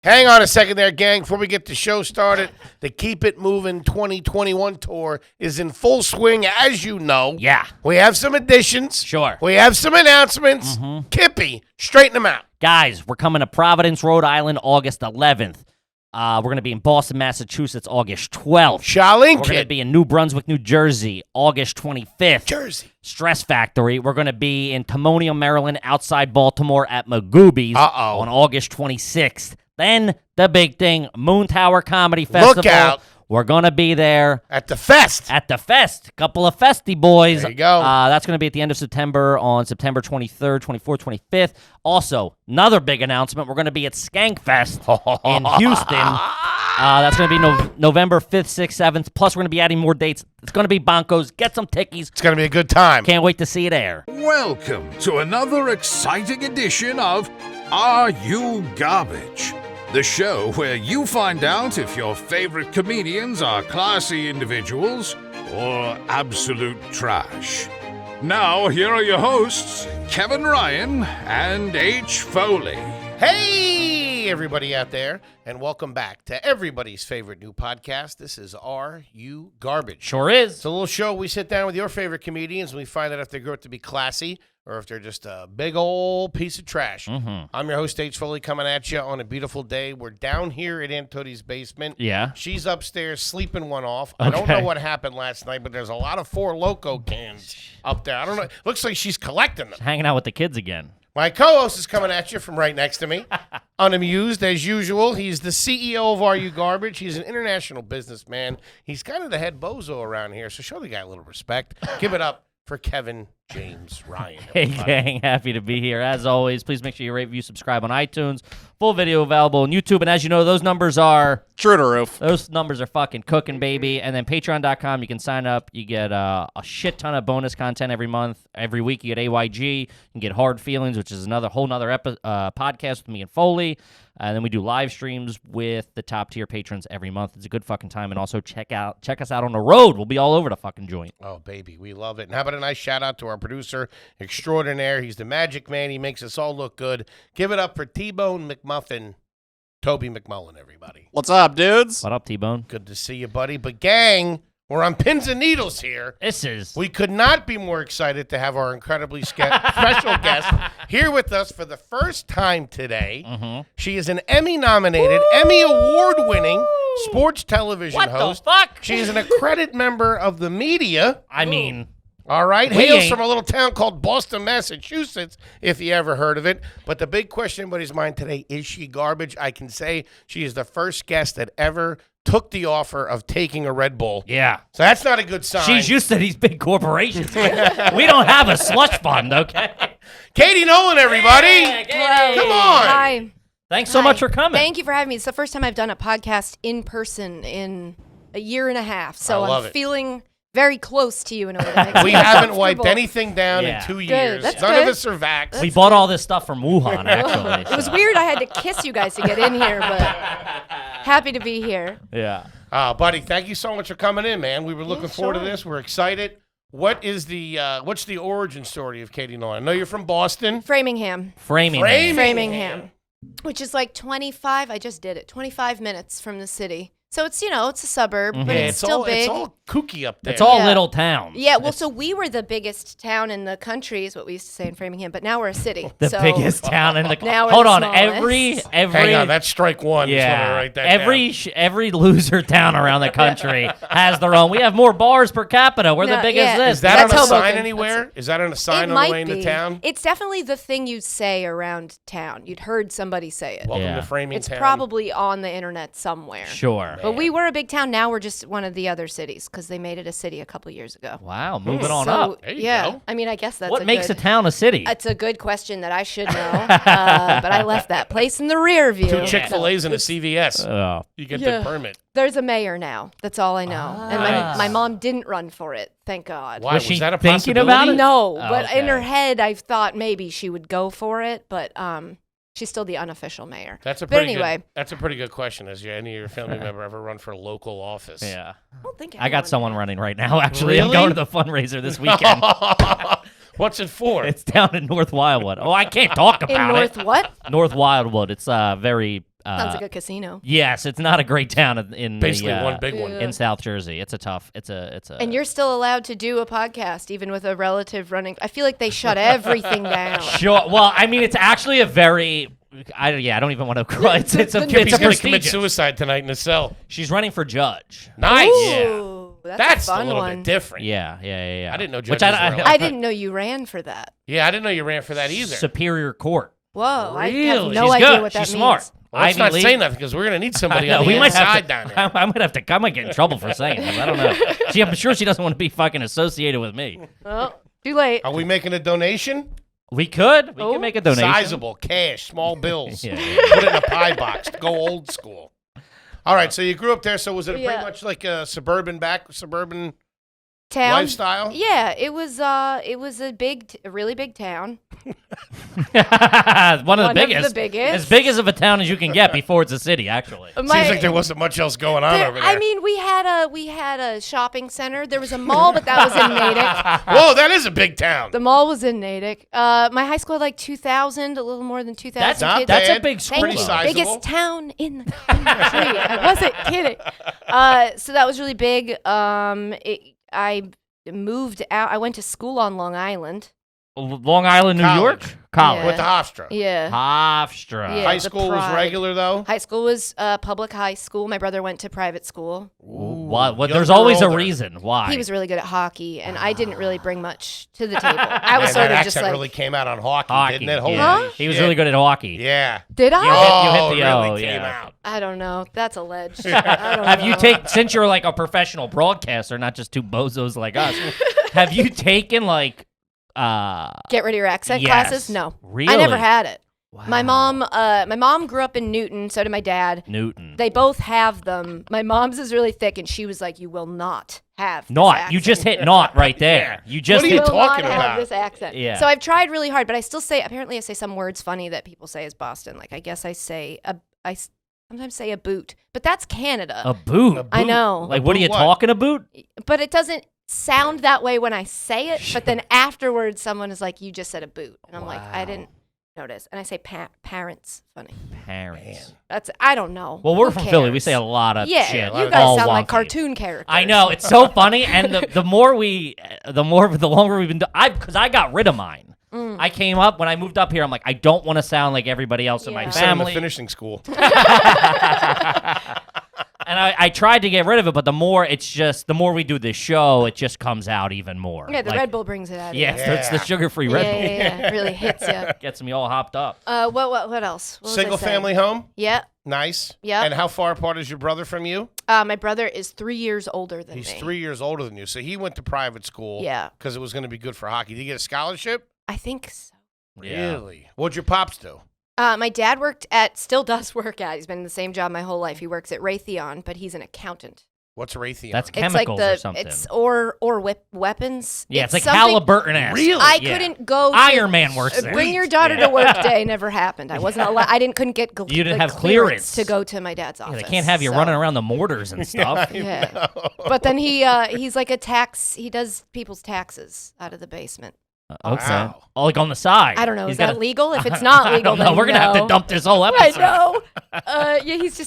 Hang on a second there, gang. Before we get the show started, the Keep It Moving 2021 tour is in full swing, as you know. Yeah. We have some additions. Sure. We have some announcements. Kippy, straighten them out. Guys, we're coming to Providence, Rhode Island, August 11th. We're going to be in Boston, Massachusetts, August 12th. Shaolin We're Kid. going to be in New Brunswick, New Jersey, August 25th. Jersey. Stress Factory. We're going to be in Timonium, Maryland, outside Baltimore at Magoobies on August 26th. Then the big thing, Moon Tower Comedy Festival. Look out. We're going to be there. At the fest. At the fest. Couple of festy boys. There you go. That's going to be at the end of September on September 23rd, 24th, 25th. Also, another big announcement. We're going to be at Skankfest in Houston. That's going to be November 5th, 6th, 7th. Plus, we're going to be adding more dates. It's going to be bonkos. Get some tickies. It's going to be a good time. Can't wait to see you there. Welcome to another exciting edition of Are You Garbage? The show where you find out if your favorite comedians are classy individuals or absolute trash. Now, here are your hosts, Kevin Ryan and H. Foley. Hey, everybody out there, and welcome back to everybody's favorite new podcast. This is Are You Garbage? Sure is. It's a little show we sit down with your favorite comedians and we find out if they grow up to be classy or if they're just a big old piece of trash. I'm your host, H. Foley, coming at you on a beautiful day. We're down here at Aunt Tootie's basement. Yeah. She's upstairs sleeping one off. I don't know what happened last night, but there's a lot of Four Loko cans up there. I don't know. Looks like she's collecting them. Hanging out with the kids again. My co-host is coming at you from right next to me, unamused as usual. He's the CEO of Are You Garbage. He's an international businessman. He's kind of the head bozo around here, so show the guy a little respect. Give it up for Kevin James Ryan. Hey, gang. Happy to be here. As always, please make sure you rate, review, subscribe on iTunes. Full video available on YouTube. And as you know, those numbers are... True to roof. Those numbers are fucking cooking, baby. And then Patreon.com, you can sign up. You get a shit ton of bonus content every month. Every week, you get AYG. You can get Hard Feelings, which is another whole nother podcast with me and Foley. And then we do live streams with the top tier patrons every month. It's a good fucking time. And also check us out on the road. We'll be all over the fucking joint. Oh, baby. We love it. And how about a nice shout out to our producer extraordinaire. He's the magic man. He makes us all look good. Give it up for T-Bone McMuffin, Toby McMullen, everybody. What's up, dudes? What up, T-Bone? Good to see you, buddy. But gang, we're on pins and needles here. We could not be more excited to have our incredibly special guest here with us for the first time today. She is an Emmy-nominated, Emmy Award-winning sports television host. What the fuck? She is an accredited member of the media. I mean... All right, hails from a little town called Boston, Massachusetts, if you ever heard of it. But the big question in everybody's mind today, is she garbage? I can say she is the first guest that ever took the offer of taking a Red Bull. Yeah. So that's not a good sign. She's used to these big corporations. We don't have a slush fund, okay? Katie Nolan, everybody. Hey, Come on. Hi. Thanks so much for coming. Thank you for having me. It's the first time I've done a podcast in person in a year and a half. So I'm feeling very close to you in a way that makes We me haven't wiped comfortable. anything down in 2 years. That's None good. of us are vaxxed. We bought all this stuff from Wuhan, actually. It was weird. I had to kiss you guys to get in here, but happy to be here. Yeah. Buddy, thank you so much for coming in, man. We were looking forward to this. We're excited. What is what's the origin story of Katie Nolan? I know you're from Boston. Framingham. Framingham. Which is like 25. I just did it. 25 minutes from the city. So it's, it's a suburb, but it's still big. It's all kooky up there. It's all little towns. Yeah, well, so we were the biggest town in the country, is what we used to say in Framingham, but now we're a city. The biggest town in the country. Now we're Hold the on, smallest. Hang on, that's strike one. Yeah, Write that every loser town around the country has their own. We have more bars per capita. We're the biggest. Yeah. Is that That's on a sign Hoboken. anywhere? Is that on a sign It on the way might into be. town? It's definitely the thing you'd say around town. You'd heard somebody say it. Welcome Yeah. to Framingham. It's probably on the internet somewhere. Sure. But we were a big town. Now we're just one of the other cities because they made it a city a couple years ago. Wow, moving on So, up. There you yeah. go. I mean, I guess that's What makes a town a city? It's a good question that I should know, but I left that place in the rear view. 2 Chick-fil-A's and a CVS. Oh. You get Yeah. the permit. There's a mayor now. That's all I know. And Nice. my mom didn't run for it. Thank God. Why? Was she that a thinking possibility? about it? No, Oh, but in her okay. head, I thought maybe she would go for it, but she's still the unofficial mayor. That's a But pretty anyway. good. That's a pretty good question. Has any of your family member ever run for local office? Yeah. I don't think I got anyone- someone running right now, actually. I'm Really? going to the fundraiser this weekend. What's it for? It's down in North Wildwood. Oh, I can't talk in about North it. what? North Wildwood. It's very Sounds like a casino. Yes, it's not a great town in Basically the, one big one. in South Jersey. It's a. And you're still allowed to do a podcast, even with a relative running. I feel like they shut everything down. Sure. Well, I mean, it's actually a very. I don't even want to cry. It's Kimmy's a gonna commit prestigious. suicide tonight in a cell. She's running for judge. Nice. Ooh, that's a a fun little one. bit different. Yeah. I didn't know Which judges were allowed. I didn't know you ran for that. Yeah, I didn't know you ran for that either. Superior Court. Whoa, I have Really? no She's idea good. what that She's means. smart. Well, let's Ivy not League. say nothing because we're going to need somebody I know, on the we might inside have down to, there. I might get in trouble for saying this. I don't know. I'm sure she doesn't want to be fucking associated with me. Oh, too late. Are we making a donation? We could make a donation. Sizable, cash, small bills. Yeah. Put it in a pie box. Go old school. All right, so you grew up there. So was it pretty Yeah. much like a suburban Town. lifestyle? Yeah, it was a really big town. One of the biggest. biggest. As big as of a town as you can get before it's a city, actually. Seems like there wasn't much else going on over there. I mean, we had a shopping center. There was a mall, but that was in Natick. Whoa, that is a big town. The mall was in Natick. My high school had like 2,000, a little more than 2,000 That's not kids. bad. That's a big school. Pretty though. sizable. Biggest town in the country. I wasn't kidding. So that was really big. I moved out. I went to school on Long Island. Long Island, New College. York? College. With the Hofstra. Yeah. Hofstra. Yeah. High the school was Pride. regular, though? High school was public high school. My brother went to private school. What? Younger There's or always a older? reason. Why? He was really good at hockey, and I didn't really bring much to the table. I was Man, sort that of accent just like, really came out on hockey, hockey. didn't it? Holy Yeah. He was shit. really good at hockey. Yeah. did I? Oh, hit the it really O, came yeah. out. I don't know. That's alleged. I don't Have you know. since you're like a professional broadcaster, not just two bozos like us, have you taken like Get rid of your accent Yes. classes? No. Really? I never had it. Wow. My mom grew up in Newton, so did my dad. Newton? They both have them. My mom's is really thick, and she was like, "You will not have this Not. accent. You just hit not right there. You just What are You you hit. will talking not about? have this accent." Yeah. So I've tried really hard, but I still say. Apparently, I say some words funny that people say as Boston. Like I guess I say I sometimes say a boot, but that's Canada. A boot. A I boot. know. Like, what are you What? talking about? But it doesn't sound that way when I say it. But then afterwards, someone is like, "You just said a boot," and I'm like, "I didn't notice." And I say parents. Funny. Parents. I don't know. Well, we're Who from Philly. We cares? say a lot of Yeah, shit. you all guys sound like wonky. cartoon characters. I know, it's so funny, and the longer we've been doing, because I got rid of mine. I came up when I moved up here. I'm like, I don't want to sound like everybody else in my Yeah. You said in the family. finishing school. And I tried to get rid of it, but the more we do this show, it just comes out even more. Yeah, the Like, Red Bull brings it out. Yeah, Of it's the sugar-free you. Red Yeah, Bull. yeah, it really hits you. Gets me all hopped up. What else? What was I Single saying? family home? Yeah. Nice. Yeah. And how far apart is your brother from you? My brother is 3 years older than He's me. 3 years older than you. So he went to private school. Yeah. Because it was going to be good for hockey. Did he get a scholarship? I think so. Yeah. Really? What'd your pops do? My dad still does work at. He's been in the same job my whole life. He works at Raytheon, but he's an accountant. What's Raytheon? That's It's like chemicals the or something. weapons. Yeah, it's like something- Halliburton-esque. Really? I Yeah. couldn't go. Iron Man works there. Bring your daughter to work day never happened. I wasn't allowed. I couldn't get. You didn't the have clearance. to go to my dad's Yeah, office. they can't have you so- running around the mortars and stuff. Yeah, but then he's like a tax. He does people's taxes out of the basement. Okay. Wow. Oh, like on the side. I don't know. He's Is that gotta- legal? If it's not I legal, don't know. then We're gonna have to no. dump this whole I episode. know. Yeah, he's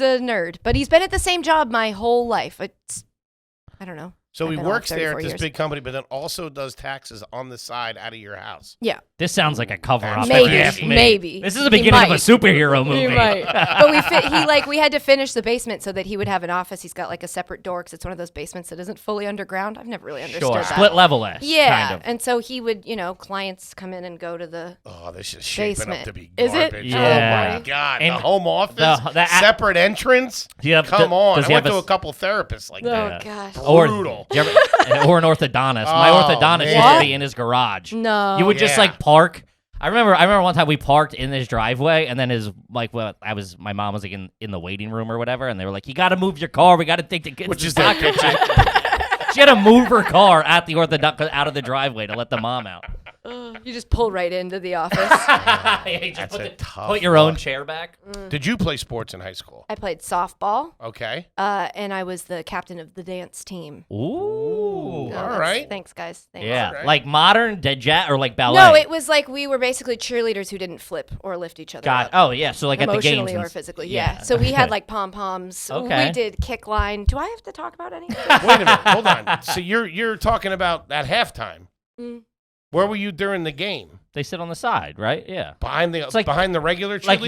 a nerd, but he's been at the same job my whole life. I don't know. So I've he been on works there 34 at this years. big company, but then also does taxes on the side out of your house. Yeah, This sounds like a cover-up. maybe, if you ask me. maybe. This is the He beginning of a might. superhero movie. He might. But we had to finish the basement so that he would have an office. He's got like a separate door because it's one of those basements that isn't fully underground. I've never really understood Sure. that. Split level-esque. Yeah, Kind of. and so he would, clients come in and go to the. Oh, this is shaping Basement. up to be Is it? garbage. Yeah. Oh, my God. And the home office? the- separate entrance? Do you have- Come on. does I he went have to a a couple therapists like Oh that. gosh. Brutal. Do you ever- or an orthodontist. My Oh, orthodontist used man. to be in his garage. No. You would just Yeah. like park. I remember one time we parked in his driveway, and then my mom was like in the waiting room or whatever, and they were like, "You got to move your car. We got to take the kids." Which to is their soccer kitchen. practice." She had to move her car at the orthodontist out of the driveway to let the mom out. You just pull right into the office. Yeah, you just That's a tough put your own look. chair back. Did you play sports in high school? I played softball, Okay. and I was the captain of the dance team. Ooh. Ooh, No, all that's- right. Thanks, guys. Thanks. Yeah, Alright. like modern jazz or like ballet. No, it was like we were basically cheerleaders who didn't flip or lift each other God. up. Oh yeah, so like at the games Emotionally and or physically, yeah. So we had like pom poms. Okay. We did kick line. Do I have to talk about anything? Wait a minute. Hold on. So you're talking about at halftime. Mm. Where were you during the game? They sit on the side, right? Yeah. Behind the like- behind the regular cheerleaders? Like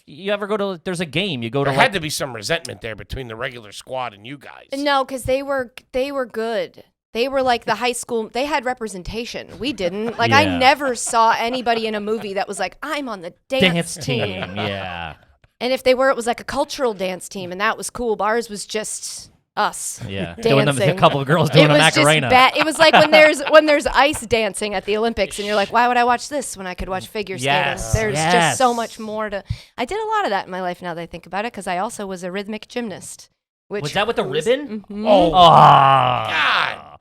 you ever go to there's a game, you go to There like had to be some resentment there between the regular squad and you guys. No, because they were good. They were like the high school. They had representation. We didn't. Like I Yeah. never saw anybody in a movie that was like, I'm on the dance team. Yeah. And if they were, it was like a cultural dance team, and that was cool. Ours was just us. Yeah. Dancing. A couple of girls doing It a was Macarena. just bad. It was like when there's ice dancing at the Olympics, and you're like, why would I watch this when I could watch figure skating? Yes. There's Yes. just so much more to. I did a lot of that in my life now that I think about it, because I also was a rhythmic gymnast. Which Was that with the ribbon? Mhm. Oh, God.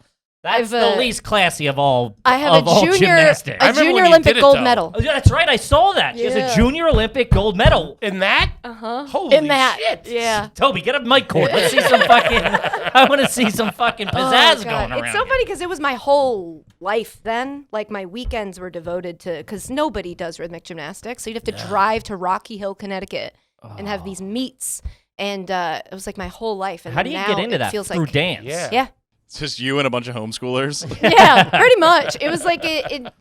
That's I've, the least classy of all. I have of all a gymnastics. I a remember junior when you Olympic did it, gold though. medal. Oh, yeah, that's right. I saw that. She has Yeah. a junior Olympic gold medal. in that? Holy In that, shit. yeah. Toby, get a mic cord. Let's see some fucking. I want to see some fucking pizzazz Oh, going God. around. It's so here. funny because it was my whole life then. Like my weekends were devoted to, because nobody does rhythmic gymnastics. So you'd have to drive to Rocky Hill, Connecticut and have these meets. And it was like my whole life. And How do you now get into it that? feels Through like, dance. Yeah. Yeah. It's just you and a bunch of homeschoolers. Yeah, pretty much. It was like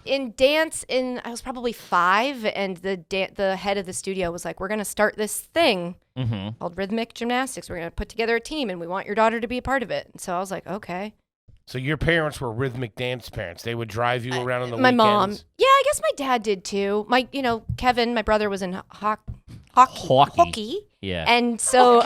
in dance. I was probably 5, and the head of the studio was like, "We're gonna start this thing called rhythmic gymnastics. We're gonna put together a team, and we want your daughter to be a part of it." And so I was like, "Okay." So your parents were rhythmic dance parents. They would drive you around on the My weekends. mom, yeah, I guess my dad did too. Kevin, my brother, was in hockey. Yeah. And so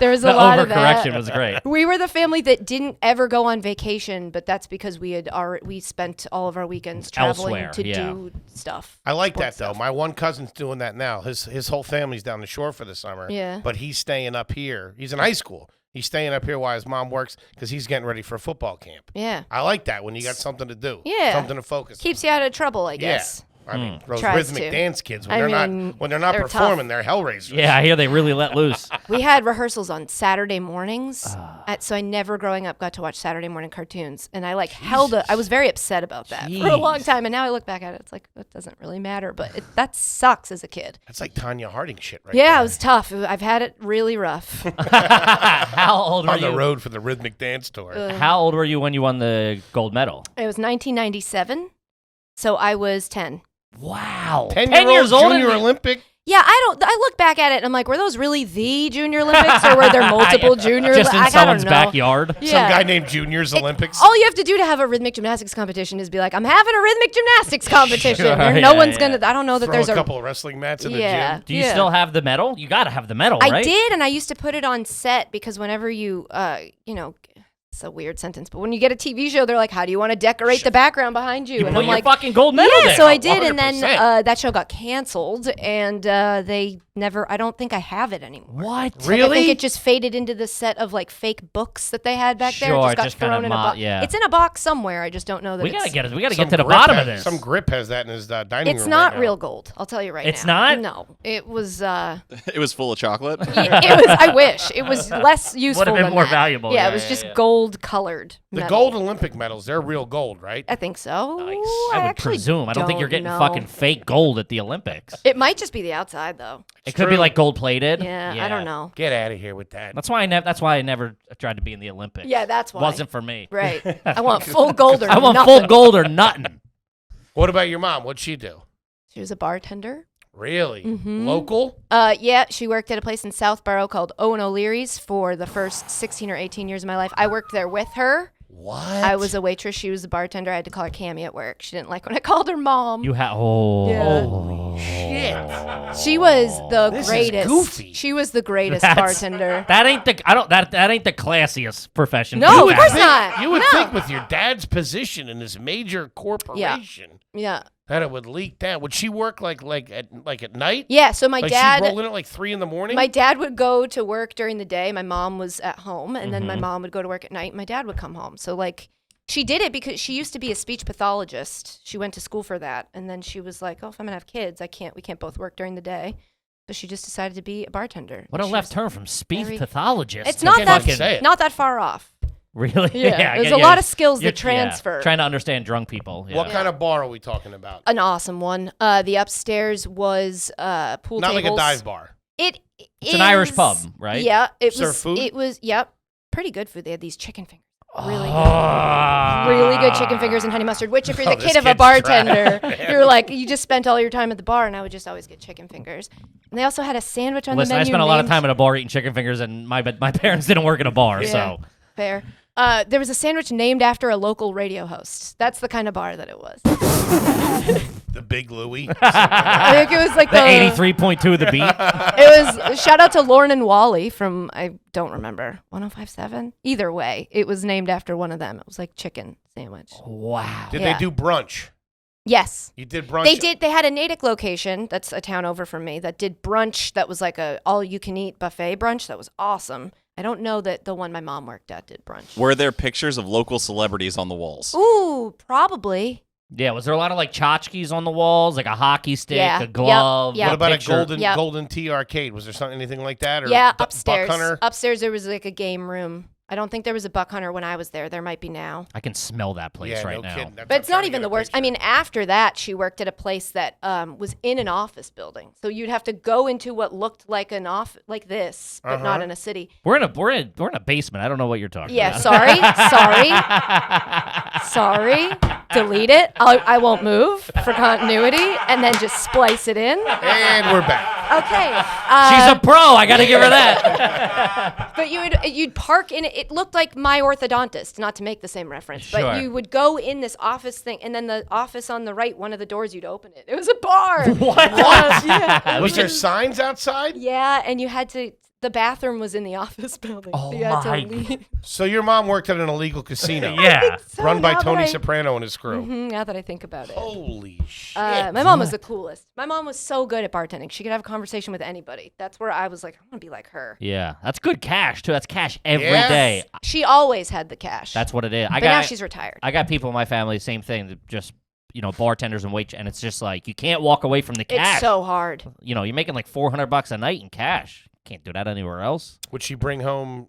there was a the lot of that. overcorrection was great. We were the family that didn't ever go on vacation, but that's because we spent all of our weekends traveling Elsewhere, to yeah. do stuff. I like that sports though. stuff. My one cousin's doing that now. His whole family's down the shore for the summer. Yeah. But he's staying up here. He's in high school. He's staying up here while his mom works because he's getting ready for football camp. Yeah. I like that when you got something to do. Yeah. Something to focus on. Keeps you out of trouble, I guess. I mean, those Tries rhythmic to. dance kids when I they're mean, not they're performing, tough. they're hellraisers. Yeah, I hear they really let loose. We had rehearsals on Saturday mornings, so I never growing up got to watch Saturday morning cartoons, and I I was very upset about that for a long Jeez. time, and now I look back at it, it's like, that doesn't really matter, but that sucks as a kid. That's like Tanya Harding shit right Yeah, there. it was tough. I've had it really rough. How old were on the you? road for the rhythmic dance tour. How old were you when you won the gold medal? It was 1997, so I was 10. Wow. 10-year-old years old. junior Olympic. Yeah, I look back at it and I'm like, were those really the Junior Olympics, or were there multiple junior? Just in I don't someone's know. backyard. Yeah. Some guy named Juniors Olympics. All you have to do to have a rhythmic gymnastics competition is be like, I'm having a rhythmic gymnastics competition. Sure, and yeah, no one's yeah. gonna. I don't know that Throw there's a couple of wrestling mats in the Yeah. gym. Do you still have the medal? You got to have the medal, I right? did, and I used to put it on set because whenever you, it's a weird sentence, but when you get a TV show, they're like, "How do you want to decorate the background behind you?" You and put I'm your like, fucking gold medal yeah, there. so I did, and then 100%. that show got canceled, and they never. I don't think I have it anymore. What? Like, I think it just faded into the set of like fake books that they had back there. Sure, It just got just kinda thrown in a box. yeah. It's in a box somewhere. I just don't know that We gotta it's. get it. We gotta Some get to the grip bottom of has- this. Some grip has that in his dining It's room. not right now. real gold. I'll tell you right It's now. not? No, it was. It was full of chocolate. It was. I wish it was less useful. Would've been than more that. valuable. Yeah, Yeah, it was yeah, just yeah. gold colored. The metal. gold Olympic medals, they're real gold, right? I think so. Nice. I would actually presume. I don't think you're getting know. fucking fake gold at the Olympics. It might just be the outside though. It could be true. like gold plated. Yeah, I don't know. Get out of here with that. That's why I never tried to be in the Olympics. Yeah, that's why. Wasn't for me. Right. I want full gold or I want nothing. full gold or nothing. What about your mom? What'd she do? She was a bartender. Really? Mhm. Local? Yeah, she worked at a place in Southborough called Owen O'Leary's for the first 16 or 18 years of my life. I worked there with her. What? I was a waitress. She was a bartender. I had to call her Cammy at work. She didn't like when I called her mom. You have. Holy shit. She was the This is greatest. goofy. She was the greatest That's- bartender. That ain't the. I don't. That ain't the classiest profession. No, to of have. course not. You would No. think with your dad's position in this major corporation Yeah. that it would leak down. Would she work like at night? Yeah, so my Like dad she'd roll in at like 3 a.m? my dad would go to work during the day. My mom was at home, and then my mom would go to work at night. My dad would come home. So like she did it because she used to be a speech pathologist. She went to school for that, and then she was like, "Oh, if I'm gonna have kids, we can't both work during the day." So she just decided to be a bartender. What a She left was turn from speech very- pathologist. It's to not can't that fucking say it. not that far off. Really? Yeah, there's yeah, a lot of skills you're- that transfer. trying to understand drunk people. Yeah. What kind of bar are we talking about? An awesome one. The upstairs was pool Not tables. like a dive bar. It's an Irish pub, right? Yeah, it Serve was. food? It was. Yep, pretty good food. They had these chicken fingers. Really Ah. good. Really good chicken fingers and honey mustard. Which, if you're the Oh, this kid of a kid's bartender, trash. you're like, you just spent all your time at the bar, and I would just always get chicken fingers. And they also had a sandwich on Listen, the I menu. spent a lot of named- time at a bar eating chicken fingers, and my parents didn't work at a bar, Yeah. so. Fair. There was a sandwich named after a local radio host. That's the kind of bar that it was. The Big Louie. I think it was like The 83.2 of the beat. It was shout out to Lauren and Wally from I don't remember 105.7. Either way, it was named after one of them. It was like chicken sandwich. Wow. Did Yeah. they do brunch? Yes. You did brunch? They did. They had a Natick location that's a town over from me that did brunch. That was like a all-you-can-eat buffet brunch. That was awesome. I don't know that the one my mom worked at did brunch. Were there pictures of local celebrities on the walls? Ooh, probably. Yeah, was there a lot of like tchotchkes on the walls, like a hockey stick, Yeah. a glove? Yep. What about picture? a golden tea arcade? Was there something anything like that? Or Yeah, Buck upstairs. Hunter? Upstairs there was like a game room. I don't think there was a Buck Hunter when I was there. There might be now. I can smell that place Yeah, right no now. kidding. That's- But I'm it's trying not to even get the a worst. I picture. mean, after that, she worked at a place that was in an office building. So you'd have to go into what looked like an like this, but not in a city. We're in a basement. I don't know what you're talking Yeah, about. sorry. Delete it. I won't move for continuity, and then just splice it in. And we're back. Okay. She's a pro. I got to give her that. But you'd park in it. It looked like my orthodontist, not to make the same reference, Sure. but you would go in this office thing, and then the office on the right, one of the doors, you'd open it. It was a bar. What? Yeah. Was there signs outside? Yeah, and you had to. The bathroom was in the office building. Oh so you had my to leave. So your mom worked at an illegal casino. Yeah. So Run by now that Tony I- Soprano and his crew. Now that I think about it. Holy shit. My mom was the coolest. My mom was so good at bartending. She could have a conversation with anybody. That's where I was like, I want to be like her. Yeah, that's good cash too. That's cash every day. Yes. She always had the cash. That's what it is. but now she's retired. I got people in my family, same thing, that just bartenders and wait, and it's just like you can't walk away from the cash. It's so hard. You're making like $400 a night in cash. Can't do that anywhere else. Would she bring home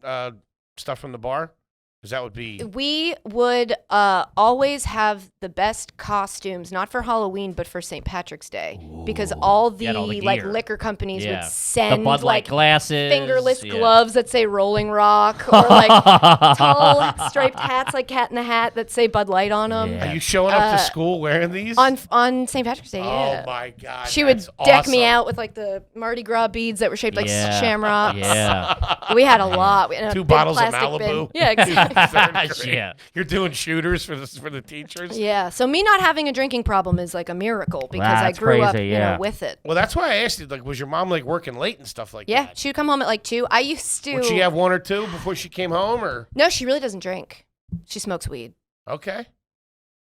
stuff from the bar? Because that would be. We would always have the best costumes, not for Halloween, but for St. Patrick's Day, because all the, Get all the like gear. liquor companies Yeah. would send The Bud Light like glasses, fingerless yeah. gloves that say Rolling Rock, or like tall striped hats like Cat in the Hat that say Bud Light on them. Yeah. Are you showing up to school wearing these? On St. Patrick's Day, yeah. Oh my God. She would that's deck me awesome. out with like the Mardi Gras beads that were shaped like Yeah. shamrocks. Yeah. We had a lot. We had a 2 big bottles of plastic bin. Malibu. Yeah, exactly. Third grade. Yeah. You're doing shooters for the teachers. Yeah. So me not having a drinking problem is like a miracle because That's I grew up, crazy, yeah. with it. Well, that's why I asked you. Like, was your mom like working late and stuff like Yeah, that? she would come home at like 2. I used to. Would she have 1 or 2 before she came home, or No, she really doesn't drink. She smokes weed. okay? Is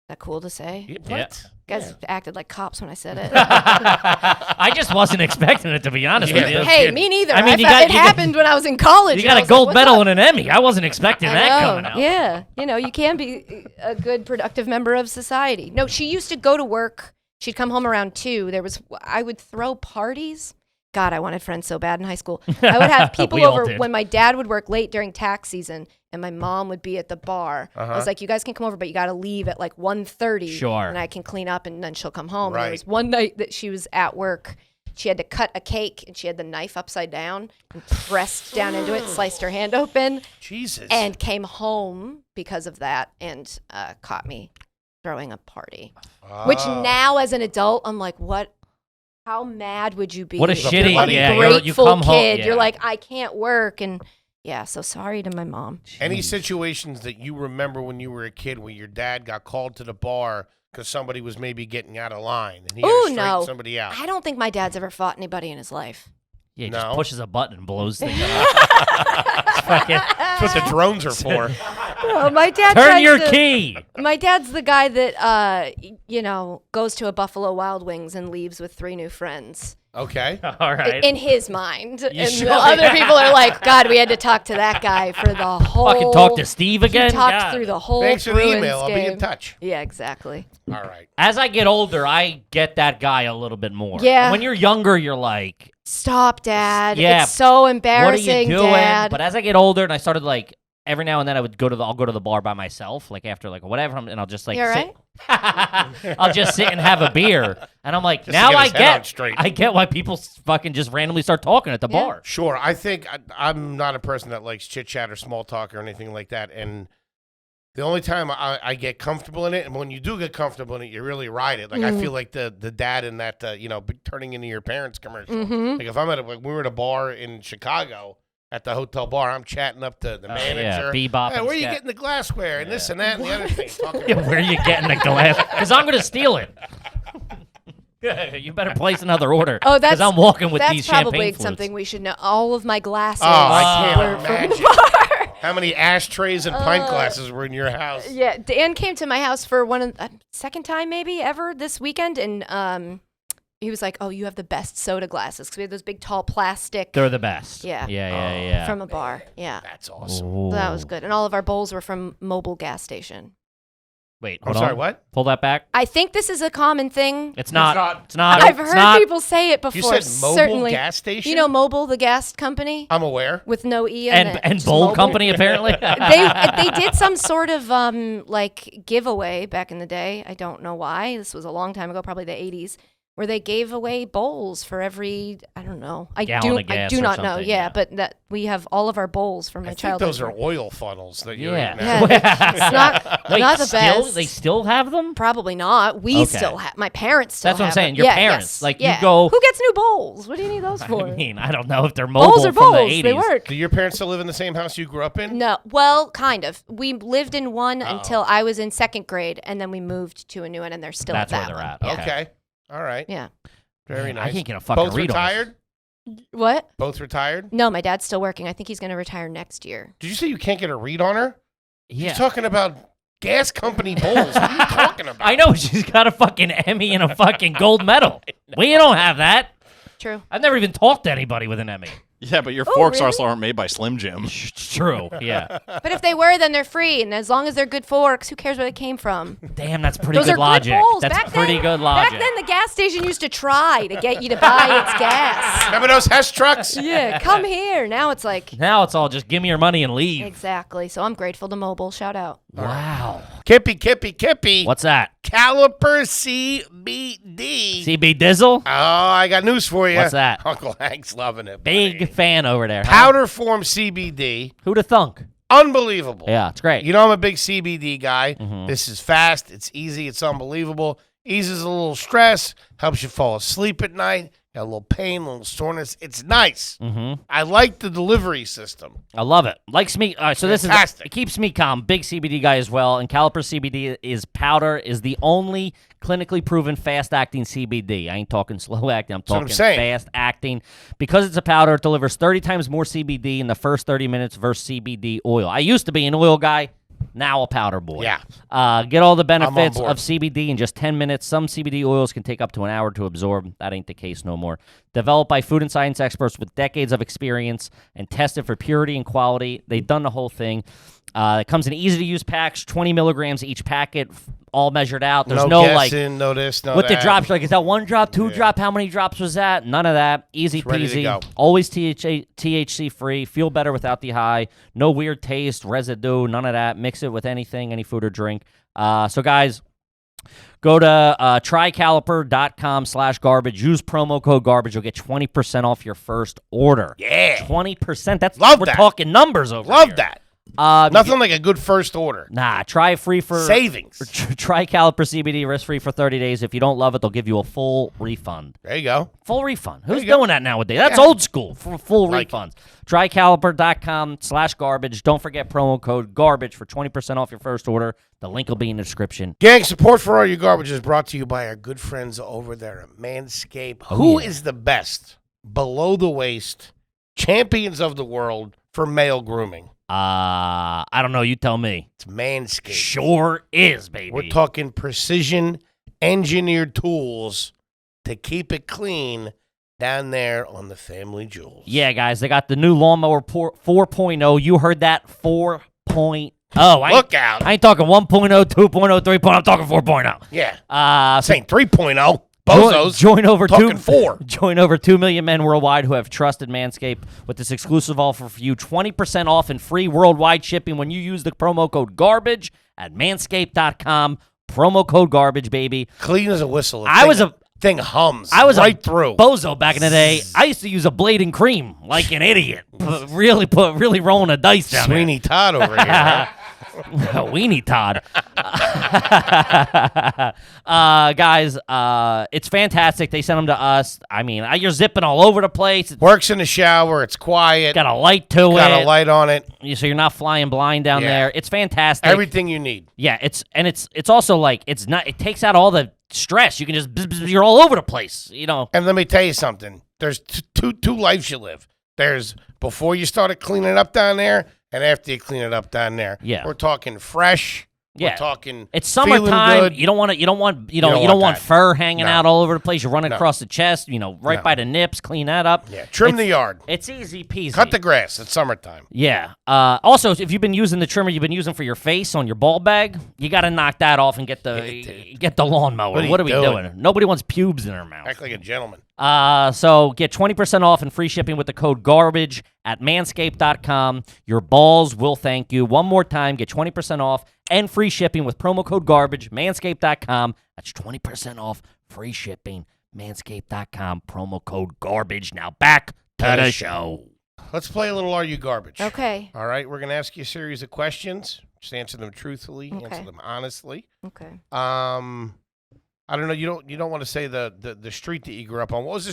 that cool to say? Yeah, Yeah. what? You guys acted like cops when I said it. I just wasn't expecting it, to be honest Yeah, with you. no Hey, kidding. me neither. I mean, it happened when I was in college. You and I got a was like, gold "What's medal up?" and an Emmy. I wasn't expecting I that know. coming out. Yeah, you can be a good, productive member of society. No, she used to go to work. She'd come home around 2. I would throw parties. God, I wanted friends so bad in high school. I would have people We all over did. when my dad would work late during tax season, and my mom would be at the bar. I was like, "You guys can come over, but you got to leave at like 1:30, Sure. and I can clean up, and then she'll come home." And Right. there was one night that she was at work. She had to cut a cake, and she had the knife upside down and pressed down into it, sliced her hand open, Jesus. and came home because of that and caught me throwing a party. Which Oh. now, as an adult, I'm like, what? How mad would you be? What a You're shitty- like a yeah, you grateful come home- kid. yeah. You're like, I can't work, and yeah. So sorry to my mom. Any situations that you remember when you were a kid where your dad got called to the bar because somebody was maybe getting out of line and he had Ooh, to straighten no. somebody out? I don't think my dad's ever fought anybody in his life. Yeah, he No. just pushes a button and blows things up. It's fucking- That's what the drones are for. Oh, my dad. Turn tries your to- key. My dad's the guy that goes to a Buffalo Wild Wings and leaves with 3 new friends. Okay. All right. In his mind. And sure? the other people are like, God, we had to talk to that guy for the whole. Fucking talk to Steve again. He talked God. through the whole. Thanks for the Bruins email. I'll be game. in touch. Yeah, exactly. All right. As I get older, I get that guy a little bit more. Yeah. When you're younger, you're like, Stop, Dad. Yeah, It's so what are embarrassing, you doing? Dad. But as I get older and I started like every now and then I'll go to the bar by myself, like after like whatever, and I'll just like You all sit. I'll just sit and have a beer, and I'm like, Just to now get I his head on get, straight. I get why people fucking just randomly start talking at the Yeah. bar. Sure. I think I'm not a person that likes chit chat or small talk or anything like that. And the only time I get comfortable in it, and when you do get comfortable in it, you really ride it. Like I feel like the dad in that turning into your parents commercial. Like if I'm we were at a bar in Chicago. At the hotel bar, I'm chatting up to the manager. Yeah, bebop. Hey, and where are you scat. getting the glassware and this and that and the other thing? Talking Yeah, where are you getting the glass? Because I'm gonna steal it. You better place another order. Oh, because I'm walking with these that's probably champagne flutes. something we should know. All of my glasses I were can't from the imagine. bar. How many ashtrays and pint glasses were in your house? Yeah, Dan came to my house for second time maybe ever this weekend, and he was like, "Oh, you have the best soda glasses because we have those big, tall plastic." They're the best. Yeah. Yeah. From a bar. Yeah, That's awesome. Ooh. so that was good. And all of our bowls were from Mobil gas station. Wait, I'm hold sorry, on. what? Pull that back. I think this is a common thing. It's not. not. It's not. I've It's heard not. people say it before. You said Mobil certainly. gas station? You know Mobil, the gas company, I'm aware. with no E in it. And just Bold Mobil. Company apparently. They did some sort of like giveaway back in the day. I don't know why. This was a long time ago, probably the 80s, where they gave away bowls for every, I don't know. Gallon of gas I do or not know. something, Yeah, yeah. but that we have all of our bowls from my I think childhood. those are oil funnels that you're Yeah. eating Yeah, at. it's not, Wait, not the still, best. they still have them? Probably not. We Okay. still have. My parents still That's what I'm have saying, it. your Yeah, parents, yes, like, you yeah. go- Who gets new bowls? What do you need those for? I mean, I don't know if they're mobile bowls are from bowls. the 80s. They work. Do your parents still live in the same house you grew up in? No, well, kind of. We lived in one until I was in second grade, and then we moved to a new one, and they're still That's at where that they're one. at. Yeah. Okay. Okay. All right. Yeah. Very Man, nice. I can't get a fucking Both read on this. retired? What? Both retired? No, my dad's still working. I think he's going to retire next year. Did you say you can't get a read on her? Yeah. You're talking about gas company bowls. What are you talking about? I know she's got a fucking Emmy and a fucking gold medal. We don't have that. True. I've never even talked to anybody with an Emmy. Yeah, but your Oh, forks really? also aren't made by Slim Jim. It's true. Yeah. But if they were, then they're free, and as long as they're good forks, who cares where they came from? Damn, that's pretty Those good are logic. good bowls. That's Back pretty then, good logic. Back then, the gas station used to try to get you to buy its gas. Remember those Hess trucks? Yeah, come here. Now it's like Now it's all just give me your money and leave. exactly. So I'm grateful to Mobil. Shout out. Wow. Kippy. What's that? Caliper CBD. CB Dizzle? Oh, I got news for you. What's that? Uncle Hank's loving it. Big buddy. fan over there. Huh? Powder form CBD. Who'd have thunk? Unbelievable. Yeah, it's great. You know I'm a big CBD guy. Mhm. This is fast. It's easy. It's unbelievable. Eases a little stress. Helps you fall asleep at night. Got a little pain, a little soreness. It's nice. Mm-hmm. I like the delivery system. I love it. Likes me. So this Fantastic. it keeps me calm. Big CBD guy as well. And Caliper CBD is powder is the only clinically proven fast acting CBD. I ain't talking slow acting. I'm what I'm talking saying. fast acting. Because it's a powder, it delivers 30 times more CBD in the first 30 minutes versus CBD oil. I used to be an oil guy. Now a powder boy. Yeah. Get all the benefits board. of CBD in just 10 minutes. Some CBD oils can take up to an hour to absorb. That ain't the case no more. Developed by food and science experts with decades of experience and tested for purity and quality. They've done the whole thing. It comes in easy-to-use packs, 20 milligrams each packet, all measured out. There's no guessing, no this, no with that. the drops, like, is that one drop, two drop? How many drops was that? None of that. Easy It's ready to peasy. go. Always THC free. Feel better without the high. No weird taste, residue, none of that. Mix it with anything, any food or drink. So, guys, go to trycaliper.com/garbage. Use promo code garbage. You'll get 20% off your first order. Yeah. 20%. That's Love we're that. talking numbers over Love here. that. that. Nothing like a good first order. Nah, try it free for Savings. Try Caliper CBD risk-free for 30 days. If you don't love it, they'll give you a full refund. There you go. Full refund. Who's you go. doing that nowadays? That's Yeah. old school. Full Like refunds. Trycaliper.com/garbage. Don't forget promo code garbage for 20% off your first order. The link will be in the description. Gang, support for All Your Garbage is brought to you by our good friends over there at Manscaped. Who is the best below the waist champions of the world for male grooming? I don't know. You tell me. It's Manscaped. Sure is, baby. We're talking precision engineered tools to keep it clean down there on the family jewels. Yeah, guys, they got the new Lawnmower 4.0. You heard that? 4.0. Look out. I ain't talking 1.0, 2.0, 3.0. I'm talking 4.0. Yeah. So Saying 3.0. Bozos. Join over talking 4. Join over 2 million men worldwide who have trusted Manscaped with this exclusive offer for you: 20% off and free worldwide shipping when you use the promo code GARBAGE at manscaped.com. Promo code GARBAGE, baby. Clean as a whistle. Thing hums. I was right through. Bozo back in the day. I used to use a blade and cream like an idiot. really rolling a dice down Sweeney Todd over here. Huh? Weenie Todd. Guys, it's fantastic. They sent them to us. I mean, you're zipping all over the place. Works in the shower. It's quiet. Got a light to it. Got a light on it. So you're not flying blind down there. It's fantastic. Everything you need. Yeah, it's also like it takes out all the stress. You can just you're all over the place, you know. And let me tell you something. There's two lives you live. There's before you started cleaning it up down there, and after you clean it up down there. Yeah, we're talking fresh. Yeah, we're talking. It's summertime. Good. You don't want fur hanging out all over the place. You're running across the chest. Right by the nips. Clean that up. Yeah, trim the yard. It's easy peasy. Cut the grass. It's summertime. Yeah. Also, if you've been using the trimmer you've been using for your face on your ball bag, you got to knock that off and get the lawnmower. What are we doing? Nobody wants pubes in their mouth. Act like a gentleman. So get 20% off and free shipping with the code GARBAGE at manscaped.com. Your balls will thank you. One more time, get 20% off and free shipping with promo code GARBAGE, manscaped.com. That's 20% off, free shipping, manscaped.com, promo code GARBAGE. Now back to the show. Let's play a little Are You Garbage? Okay. All right, we're going to ask you a series of questions. Just answer them truthfully, answer them honestly. Okay. I don't know. You don't want to say the street that you grew up on. What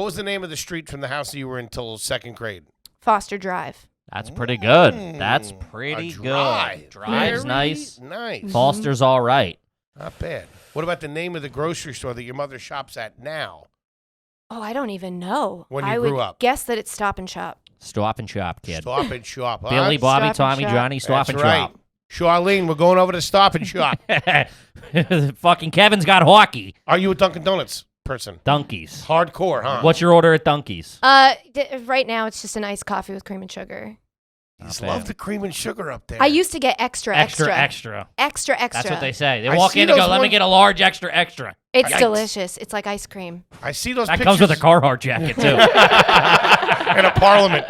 was the name of the street from the house that you were in until 2nd grade? Foster Drive. That's pretty good. That's pretty good. Drive's nice. Nice. Foster's all right. Not bad. What about the name of the grocery store that your mother shops at now? Oh, I don't even know. When you grew up. Guess that it's Stop and Shop. Stop and Shop, kid. Stop and Shop. Billy, Bobby, Stop and Tommy, Shop. Johnny, Stop That's and right. Shop. Charlene, we're going over to Stop and Shop. Fucking Kevin's got hockey. Are you a Dunkin' Donuts person? Dunkies. Hardcore, huh? What's your order at Dunkies? Right now it's just an iced coffee with cream and sugar. You just love the cream and sugar up there. I used to get extra. Extra. That's what they say. They I walk see in and go, those let me ones- get a large extra. It's Yikes. delicious. It's like ice cream. I see those That pictures. comes with a Carhartt jacket, too. and a parliament.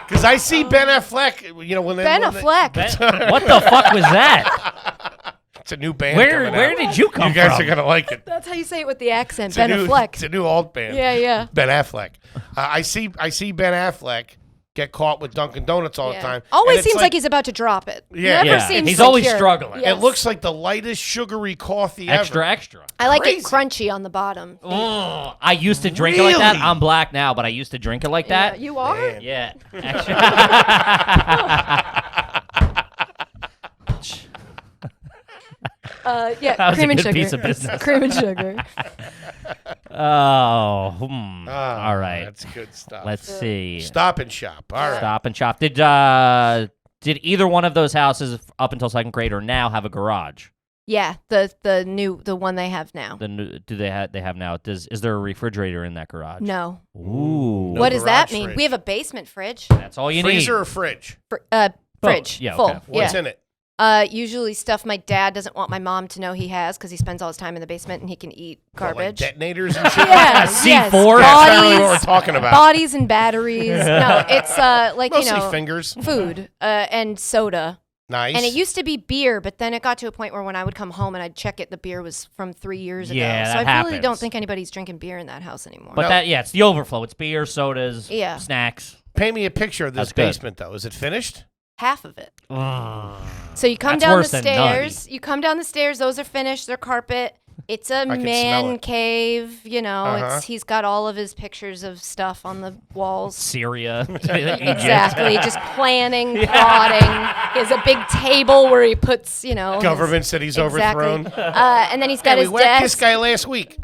Because I see Ben Affleck, when they... Ben Affleck. What the fuck was that? It's a new band Where coming out. did you come You guys from? are going to like it. That's how you say it with the accent. It's Ben Affleck. It's a new alt band. Yeah. Ben Affleck. I see Ben Affleck get caught with Dunkin' Donuts all the time. Always And it's seems like he's about to drop it. Yeah. Never Yeah. seems He's always secure. struggling. Yes. It looks like the lightest sugary coffee ever. Extra. I like crazy. it crunchy on the bottom. Oh, I used to drink it like that. Really? I'm black now, but I used to drink it like that. Yeah, you are? Man. Yeah. Extra. Yeah, That was cream a and good sugar. piece of business. Cream and sugar. All Ah, right. That's good stuff. Let's see. Stop and Shop. All right. Stop and Shop. Did either one of those houses up until 2nd grade or now have a garage? Yeah, the one they have now. They have now? Is there a refrigerator in that garage? No. Ooh. No What does that garage mean? fridge. We have a basement fridge. That's all you Freezer need. or fridge? Fridge. Yeah, full. okay. What's yeah. in it? Usually stuff my dad doesn't want my mom to know he has because he spends all his time in the basement and he can eat What, like garbage. detonators and shit? Yeah, C4? yes. That's not really what we're Bodies, talking about. bodies and batteries. No, it's Mostly fingers. food and soda. Nice. And it used to be beer, but then it got to a point where when I would come home and I'd check it, the beer was from 3 years ago. Yeah, so that I really don't happens. think anybody's drinking beer in that house anymore. But it's the overflow. It's beer, sodas, Yeah. snacks. Paint me a picture of this That's good. basement, though. Is it finished? Half of it. Ugh. So you come That's down the worse than none. stairs. You come down the stairs. Those are finished. They're carpet. It's a can smell man it. cave. Uh-huh. He's got all of his pictures of stuff on the walls. Syria. Exactly. Just planning, plotting. He has a big table where he puts, Governments that he's exactly. overthrown. And then he's got Yeah, we his whacked this desk. guy last week.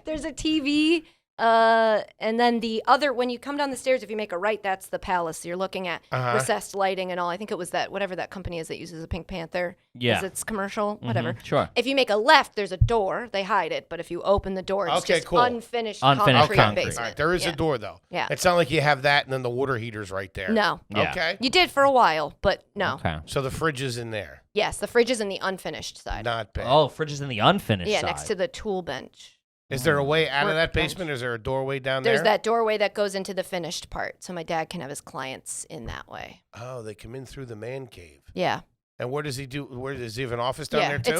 There's a TV. And then the other, when you come down the stairs, if you make a right, that's the Palace. You're looking at recessed lighting and all. I think it was that, whatever that company is that uses a Pink Panther. Yeah. Because it's commercial, whatever. Sure. If you make a left, there's a door. They hide it. But if you open the door, it's just cool. unfinished Concrete. basement. All right, there is a door, though. Yeah. It's not like you have that and then the water heater's right there. No. Yeah. Okay. You did for a while, but no. Okay. So the fridge is in there. Yes, the fridge is in the unfinished side. Not bad. Oh, fridge is in the unfinished Yeah, side. next to the tool bench. Is there a way out of that Workbench. basement? Is there a doorway down there? There's that doorway that goes into the finished part, so my dad can have his clients in that way. Oh, they come in through the man cave. Yeah. And where does he do? Where does he have an office down Yeah, there too?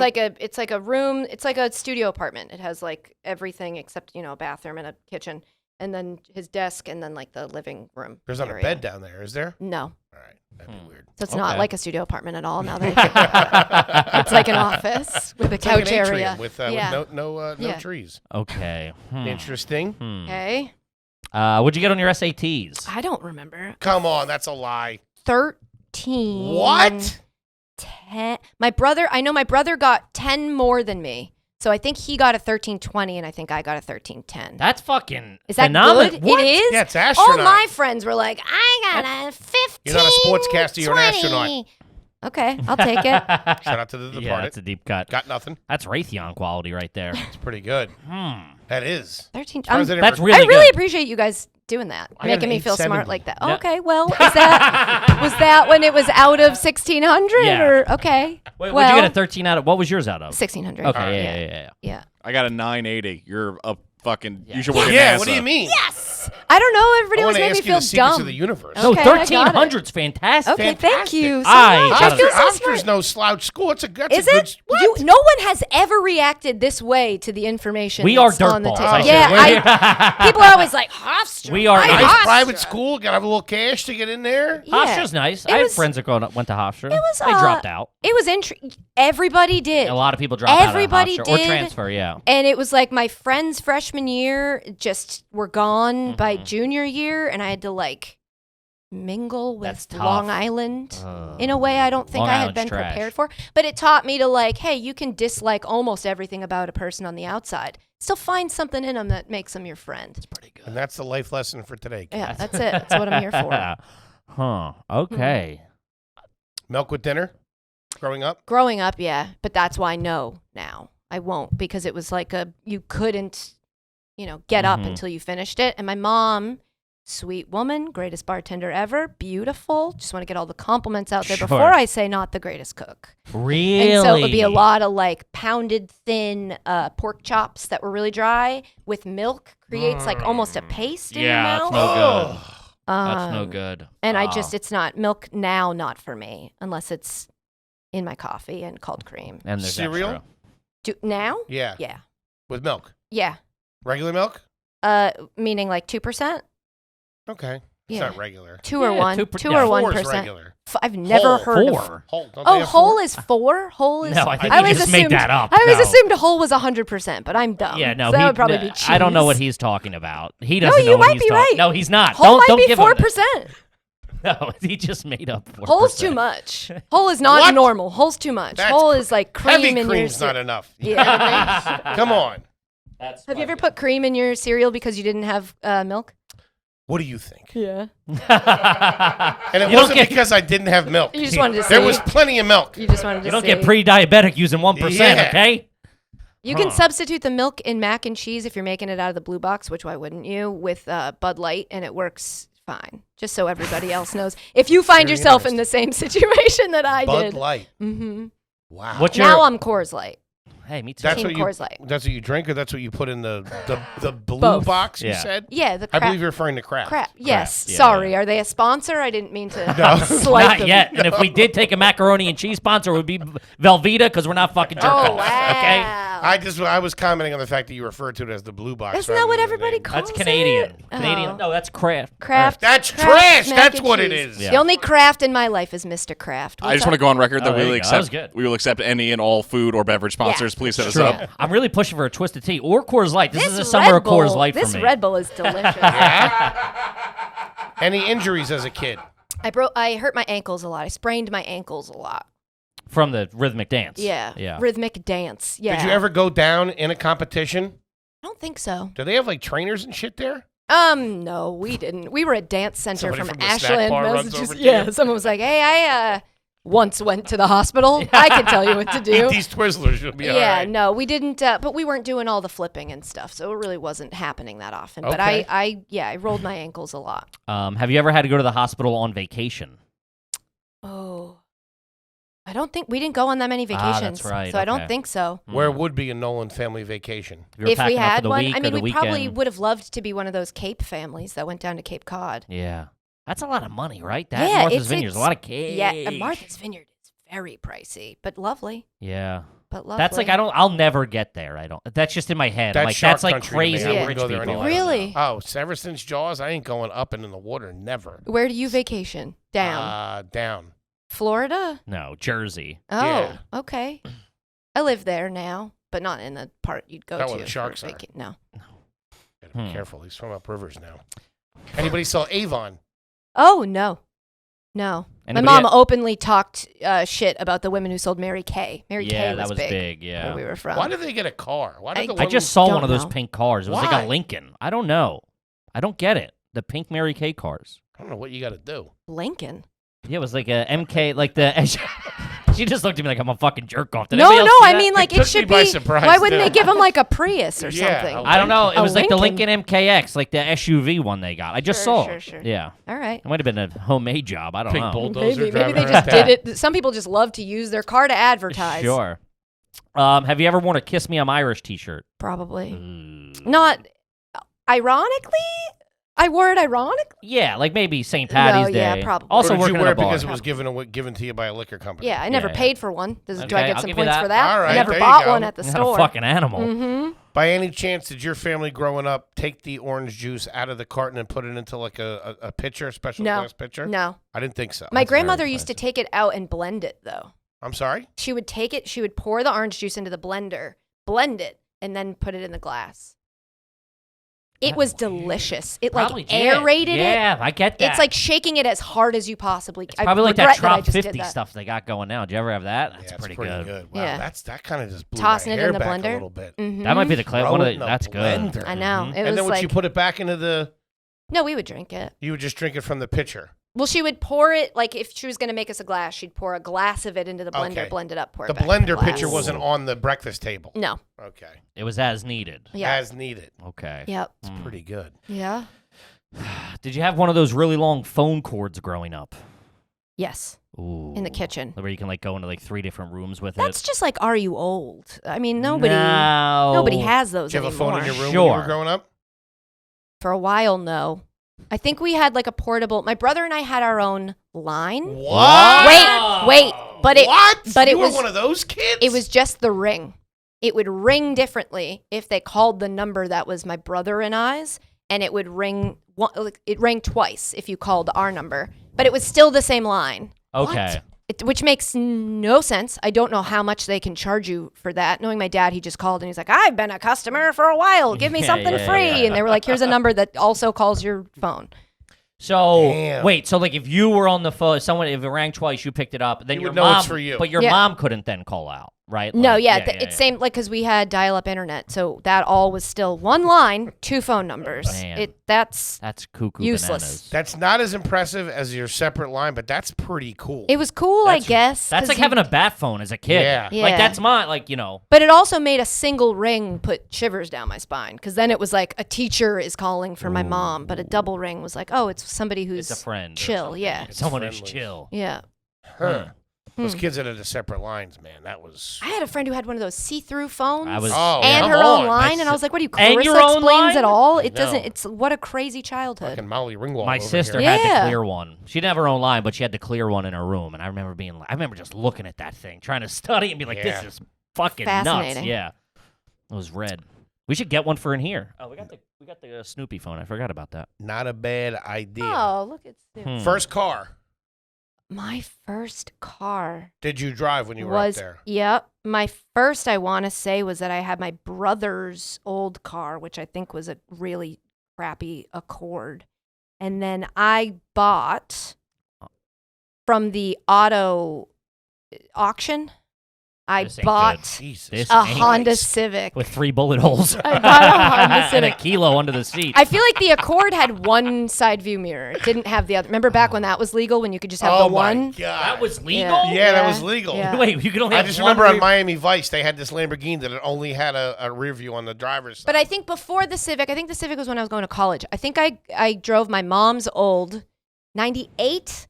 it's like a room. It's like a studio apartment. It has like everything except a bathroom and a kitchen, and then his desk, and then like the living room. There's not a area. bed down there, is there? No, All right, that'd be weird. so it's not Okay. like a studio apartment at all. Now that it's like an office with a It's like couch an atrium area. with Yeah. no Yeah. trees. Okay. Interesting. Okay, What'd you get on your SATs? I don't remember. Come on, that's a lie. 13. What? 10. I know my brother got 10 more than me. So I think he got a 1320 and I think I got a 1310. That's fucking Is that phenomenal. good? What? It is? Yeah, it's All astronaut. my friends were like, I got a 15. You're not a sportscaster, you're an 20. astronaut. Okay, I'll take it. Shout out to the Yeah, departed. that's a deep cut. Got nothing. That's Raytheon quality right there. It's pretty good. That is. 13. How's it That's ever- really I really good. appreciate you guys doing that, I got making an me feel 870. smart like that. Yeah. Okay, well, was that when it was out of 1600 Yeah. or okay? Wait, well, what'd you get a 13 out of? What was yours out of? 1600. Okay, yeah. Yeah. I got a 980. You're a fucking. You should work at Yeah, NASA. what do you mean? Yes. I don't know. Everybody I was want to making ask me you feel the secrets dumb. of the universe. No, Okay, I got it. 1300's fantastic. Okay, thank you so I much. got I feel it. so Oxford's smart. no slouch school. That's Is a good. it? What? No one has ever reacted this way to the information. We are that's on the dirtballs, table. I Yeah, people are always like Hofstra. We are Why nice Nice Hofstra?" private school. Got to have a little cash to get in there. Yeah. Hofstra's nice. It I have was- friends that went to Hofstra. It was. They dropped out. It was everybody did. A lot of people dropped Everybody out of Hofstra. Or did. transfer, yeah. And it was like my friends freshman year just were gone by junior year, and I had to like mingle That's with tough. Long Island in a way I don't think Long I had Island's been trash. prepared for. But it taught me to like, hey, you can dislike almost everything about a person on the outside. Still find something in them that makes them your friend. Pretty good. And that's the life lesson for today. Yeah, that's it. That's what I'm here for. Huh. Okay. Milk with dinner. Growing up. Growing up, yeah, but that's why no now. I won't because it was like you couldn't, get up until you finished it. And my mom, sweet woman, greatest bartender ever, beautiful. Just want to get all the compliments out there Sure. before I say not the greatest cook. Really? And so it would be a lot of like pounded thin pork chops that were really dry with milk creates like almost a paste in your Yeah, mouth. it's no good. Oh. That's no good. And it's not milk now, not for me, unless it's in my coffee and called cream. And there's Cereal? extra. Now? Yeah. Yeah. With milk. Yeah. Regular milk. Meaning like 2%? Okay. It's Yeah. not regular. 2 or Yeah, 1? 2 2 or Four is 1%. regular. I've never heard of. Four. Whole. Don't they Oh, have whole four? is 4? Whole is. No, I think I you always just made assumed- that up. I always No. assumed whole was 100%, but I'm dumb. Yeah, no, so that he, would probably be cheese. I don't know what he's talking about. He doesn't know you what might he's be talking. right. No, he's not. Whole don't might be give him 4%. No, he just made up 4%. Whole's too much. Whole is not What? normal. Whole's too much. That's Whole is like cream Heavy in your. cream's not enough. Yeah. Come on. That's Have you ever put cream in your cereal because you didn't have milk? What do you think? Yeah. And it You don't wasn't get- because I didn't have milk. You just wanted to see. There was plenty of milk. You just wanted to You don't see. get pre-diabetic using 1%, Yeah. okay? You can substitute the milk in mac and cheese if you're making it out of the blue box, which why wouldn't you, with Bud Light, and it works fine. Just so everybody else knows. If you find Very yourself in the same situation that I Bud did. Light. Mm-hmm. Wow. What's your... Now I'm Coors Light. Hey, me too. That's Team what you. Coors Light. That's what you drink, or that's what you put in the blue Both. box. You Yeah. said. Yeah, the I crap. believe you're referring to Kraft. Crap. Yes. yeah, Sorry. yeah. Are they a sponsor? I didn't mean to No. slight Not them. yet. And if we did take a macaroni and cheese sponsor, it would be Velveeta because we're not fucking jerk Oh, offs, wow. okay? I was commenting on the fact that you referred to it as the blue box. Isn't rather that what than the everybody name. calls That's Canadian. it? Canadian. Oh. No, that's Kraft. Kraft. That's Kraft trash. mac That's and what it cheese. is. Yeah. The only Kraft in my life is Mr. Kraft. I just want to go on record that Oh, there you go. That was good. we will accept any and all food or beverage sponsors. Please hit us Sure. up. I'm really pushing for a Twisted Tea or Coors Light. This is a Red summer of Coors Bull- Light for This me. Red Bull is delicious. Any injuries as a kid? I hurt my ankles a lot. I sprained my ankles a lot. From the rhythmic dance. Yeah. Yeah. Rhythmic dance. Yeah. Did you ever go down in a competition? I don't think so. Do they have like trainers and shit there? No, we didn't. We were a dance center Somebody from from the snack Ashland, bar runs Massachusetts. over to Yeah, you? someone was like, "Hey, I once went to the hospital. I can tell you what to do." Eat these Twizzlers, you'll be all Yeah, right. no, we didn't. But we weren't doing all the flipping and stuff, so it really wasn't happening that often. But Okay. I rolled my ankles a lot. Have you ever had to go to the hospital on vacation? Oh, I don't think we didn't go on that many vacations. That's right, So I okay. don't think so. Where would be a Nolan family vacation? You were If we packing up for had the one, week I or mean, the we probably weekend? would have loved to be one of those Cape families that went down to Cape Cod. Yeah. That's a lot of money, right? That Yeah, Martha's it's- Vineyard's a lot of cake. Yeah, and Martha's Vineyard is very pricey, but lovely. Yeah. But lovely. That's like I'll never get there. I don't. That's just in my head. That's Like shark that's like country to me. crazy I wouldn't rich go there people. anyway. Really? Oh, so ever since Jaws, I ain't going up and in the water. Never. Where do you vacation? Down. Down. Florida? No, Jersey. Oh, Yeah. okay. I live there now, but not in the part you'd go Not to. where the sharks for are. No. Gotta be careful. He's from uprivers now. Anybody saw Avon? Oh, no. No. Anybody My mom had- openly talked shit about the women who sold Mary Kay. Mary Kay Yeah, was that was big. where Yeah. we were from. Why did they get a car? Why did the I woman... just saw Don't one of those know. pink cars. It was like Why? a Lincoln. I don't know. I don't get it. The pink Mary Kay cars. I don't know what you got to do. Lincoln? Yeah, it was like a MK, like the. She just looked at me like I'm a fucking jerk off. Did No, anybody else see I that? mean, like, It it took me should by be. surprise, Why wouldn't too. they give them, like, a Prius or Yeah, something? a I don't know. It A was like the Lincoln. Lincoln MKX, like the SUV one they got. I just Sure, saw. sure, it. sure. Yeah, All right. it might have been a homemade job. I don't Pink know. bulldozer Maybe driving they around just town. did it. Some people just love to use their car to advertise. Sure. Have you ever worn a "Kiss Me I'm Irish" T-shirt? Probably. Mm. Not ironically. I wore it ironically. Yeah, like maybe St. Patty's No, yeah, Day. probably. Also or did working you wear at it a bar. because it was given to you by a liquor company? Yeah, I never Yeah. paid for one. Do I Okay, get I'll some give you points that. for that? All right, I never there you bought go. one at the Not store. a fucking animal. Mm-hmm. By any chance, did your family growing up take the orange juice out of the carton and put it into like a pitcher, a special No. glass pitcher? No. I didn't think so. My That's very grandmother used to impressive. take it out and blend it, though. I'm sorry? She would take it, she would pour the orange juice into the blender, blend it, and then put it in the glass. It was delicious. It Probably like did. aerated it. Yeah, I get that. It's like shaking it as hard as you possibly can. It's probably like that regret I Trop just did 50 that. stuff they got going now. Did you ever have that? That's Yeah, it's pretty, pretty good. Wow, Yeah. that kind of just blew Tossing my it hair in the back blender. a little bit. Mhm. That might be the Throw one of it the. in a That's good. blender. I know. Mhm. It And was then once like you put it back into the, no, we would drink it. you would just drink it from the pitcher. Well, she would pour it like if she was going to make us a glass, she'd pour a glass of it into the blender, Okay. blend it up, pour The it back in the blender glass. pitcher wasn't on the breakfast table. No. Okay. It was as needed. Yeah. As needed. Okay. Yep. It's pretty good. Yeah. Did you have one of those really long phone cords growing up? Yes. Ooh. In the kitchen. Where you can like go into like 3 different rooms with That's it. just like, are you old? I mean, nobody No. has those Did you have a anymore. phone in your room when you Sure. were growing up? For a while, no. I think we had like a portable. My brother and I had our own line. What? Wait, but it What? but you it were was one of those kids? it was just the ring. It would ring differently if they called the number that was my brother and I's, and it would ring. It rang twice if you called our number, but it was still the same line. Okay. Which makes no sense. I don't know how much they can charge you for that. Knowing my dad, he just called and he's like, I've been a customer for a while. Give me Yeah, something yeah, free. yeah. And they were like, here's a number that also calls your phone. So Damn. wait, so like if you were on the phone, if it rang twice, you picked it up, then You your would know mom, it's for you. but your Yeah. mom couldn't then call out, right? No, Like, yeah, it's same, like, because we had dial-up internet. So that all was still one line, 2 phone numbers. Man. That's That's cuckoo Useless. bananas. That's not as impressive as your separate line, but that's pretty cool. It was cool, I guess. That's 'cause like you- having a bat phone as a kid. Yeah. Like Yeah. that's my like But it also made a single ring put shivers down my spine, because then it was like a teacher is calling for my mom, but a double ring was like, oh, it's somebody who's it's a friend. or chill. something. Yeah. Someone who's friendly. chill. Yeah. Huh. Those Hmm. kids that had the separate lines, man, that was... I had a friend who had one of those see-through phones. I was Oh, and come her on. own line, My and I was like, "What are you, And Clarissa your own explains line? it all? It No. doesn't. It's what a crazy childhood." Fucking Molly Ringwald My over sister here. had the Yeah. clear one. She didn't have her own line, but she had the clear one in her room. And I remember just looking at that thing, trying to study and be like, Yeah. "This is fucking nuts." Fascinating. Yeah, it was red. We should get one for in here. Oh, we got the Snoopy phone. I forgot about that. Not a bad idea. Oh, look at Snoop. First car. My first car Did you drive when you were up was there? yep. My first, I want to say, was that I had my brother's old car, which I think was a really crappy Accord, and then I bought from the auto auction. I This ain't bought Jesus. This a ain't Honda nice. Civic. With 3 bullet holes. I bought a Honda And a Civic. kilo under the seat. I feel like the Accord had one side view mirror. It didn't have the other. Remember back when that was legal, when you could just have Oh the my one? God. That was legal? Yeah, that was legal. Yeah. Wait, you could only I have just one remember on rear- Miami Vice, they had this Lamborghini that it only had a rear view on the driver's side. But I think before the Civic, I think the Civic was when I was going to college. I think I drove my mom's old 98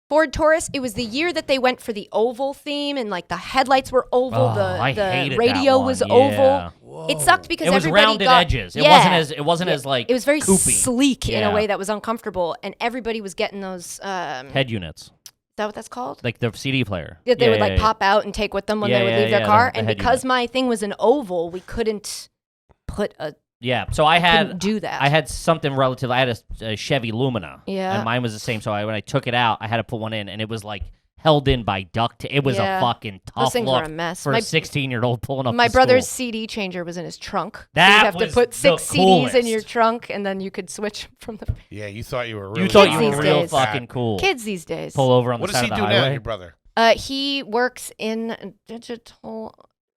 Ford Taurus. It was the year that they went for the oval theme, and like the headlights were oval, Oh, I the hated radio that one. was Yeah. oval. It sucked because It was everybody rounded got, edges. It Yeah. wasn't as like It was very coopy. sleek in Yeah. a way that was uncomfortable, and everybody was getting those. Head units. Is that what that's called? Like the CD player. That they would Yeah, like yeah. pop out and take with them when Yeah, they would yeah, leave their yeah, car. the And head because unit. my thing was an oval, we couldn't put a Yeah, so I couldn't had do that. I had something relative. I had a Chevy Lumina. Yeah. And mine was the same. So when I took it out, I had to put one in, and it was like held in by duct tape. It was Yeah. a fucking tough Those things look were a mess. for a 16-year-old pulling up. My to brother's school. CD changer was in his trunk. That so you'd have was to put 6 the CDs in your coolest. trunk, and then you could switch from the Yeah, you thought you were really You thought Kids you were these real days. fucking cool. kids these days. Pull over on What the does side he of do the now, highway. your brother? He works in digital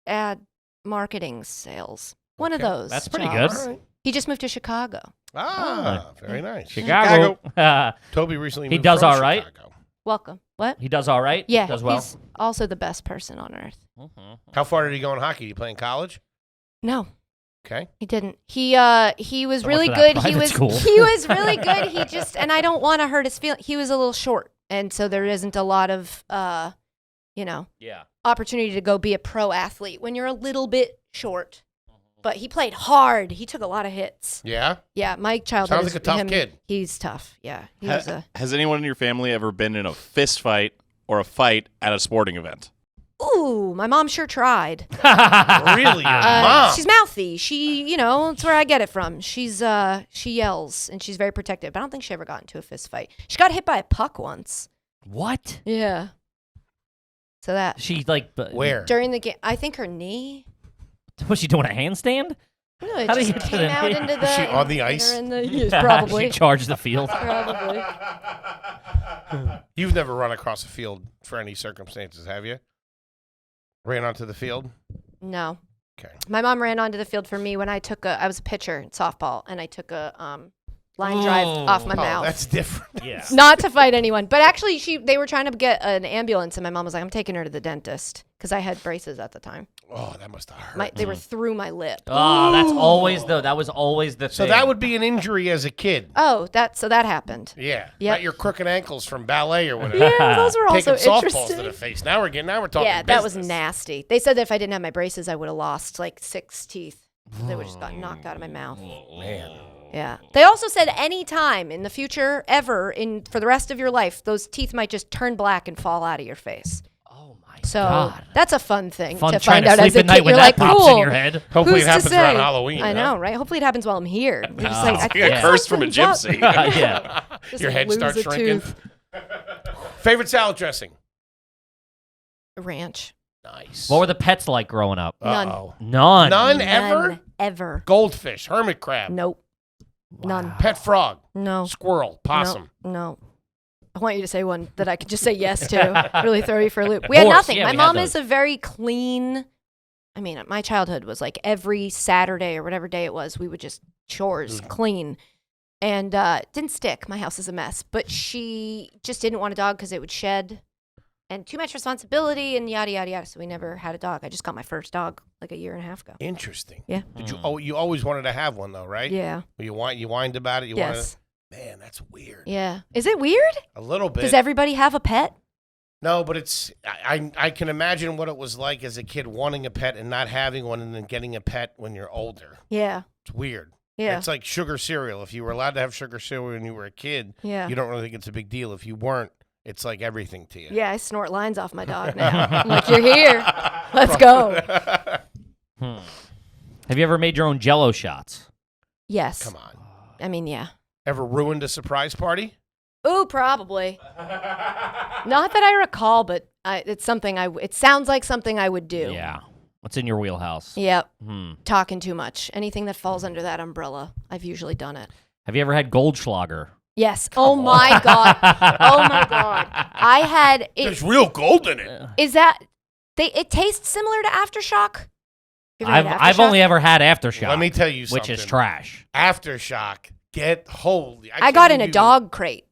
ad marketing sales. One of Okay. those. That's pretty jobs. good. All right. He just moved to Chicago. Ah, very nice. Chicago. Toby recently He moved does from all right. Chicago. Welcome. What? He does all right. Yeah, Does well. he's also the best person on earth. How far did he go in hockey? Did he play in college? No, Okay. he didn't. He was So really much for that good. He private was school. he was really good. He just, and I don't want to hurt his feelings. He was a little short, and so there isn't a lot of Yeah. opportunity to go be a pro athlete when you're a little bit short. But he played hard. He took a lot of hits. Yeah. Yeah, my childhood Sounds is like a tough him. kid. He's tough. Yeah, he was a. Has anyone in your family ever been in a fist fight or a fight at a sporting event? Ooh, my mom sure tried. Really? Your mom? She's mouthy. She, that's where I get it from. She yells and she's very protective. But I don't think she ever got into a fist fight. She got hit by a puck once. What? Yeah. So that She like Where? during the game, I think her knee. Was she doing a handstand? No, it How did just you get to came the out knee? into the. Was she on the hit her ice? in the- yes, probably. She charged the field. Probably. You've never run across a field for any circumstances, have you? Ran onto the field? No. Okay. My mom ran onto the field for me when I was a pitcher in softball, and I took a line drive off my Oh, mouth. that's different. Yeah. Not to fight anyone, but actually, they were trying to get an ambulance, and my mom was like, "I'm taking her to the dentist," because I had braces at the time. Oh, that must have hurt. They were through my lip. Oh, that was always the So thing. that would be an injury as a kid. Oh, that happened. Yeah. Yep. Not your crooked ankles from ballet or whatever. Yeah, those were also Taking softballs interesting. to the face. Now we're talking Yeah, that was business. nasty. They said that if I didn't have my braces, I would have lost like 6 teeth. They would have just got knocked out of my mouth. Man. Yeah. They also said any time in the future, ever, for the rest of your life, those teeth might just turn black and fall out of your face. Oh my So god. that's a fun thing Fun to trying find to out sleep as a at night kid. when You're that like, pops cool. in your head. Hopefully Who's it happens to say? around Halloween. I huh? know, right? Hopefully it happens while I'm here. You're just Oh, like, Like a curse from a something's gypsy. up. Yeah. Just Your head lose starts a shrinking. tooth. Favorite salad dressing? Ranch. Nice. What were the pets like growing up? None. Uh-oh. None. None ever? None ever. Goldfish, hermit crab, Nope. None. pet frog, No. squirrel, possum. No. I want you to say one that I could just say yes to. Really throw you for a loop. We had Horse. nothing. Yeah, My we had mom those. is a very clean. I mean, my childhood was like every Saturday or whatever day it was, we would just chores, clean. And it didn't stick. My house is a mess. But she just didn't want a dog because it would shed and too much responsibility and yada, yada, yada. So we never had a dog. I just got my first dog like a year and a half ago. Interesting. Yeah. Did you? Oh, you always wanted to have one though, right? Yeah. You whined about it. You Yes. Man, that's weird. Yeah. Is it weird? A little bit. Does everybody have a pet? No, but it's I can imagine what it was like as a kid wanting a pet and not having one, and then getting a pet when you're older. Yeah. It's weird. Yeah. It's like sugar cereal. If you were allowed to have sugar cereal when you were a kid, Yeah. you don't really think it's a big deal. If you weren't, it's like everything to you. Yeah, I snort lines off my dog now. I'm like, you're here. Let's go. Have you ever made your own Jello shots? Yes. Come on. I mean, yeah. Ever ruined a surprise party? Ooh, probably. Not that I recall, but it's something it sounds like something I would do. Yeah. What's in your wheelhouse? Yep. Hmm. Talking too much. Anything that falls under that umbrella, I've usually done it. Have you ever had Goldschlager? Yes. Oh my God. Oh my God. I had There's real gold in it. is that It tastes similar to Aftershock. You ever had I've Aftershock? only ever had Aftershock. Let me tell you something. which is trash. Aftershock. Holy. I got in a dog crate.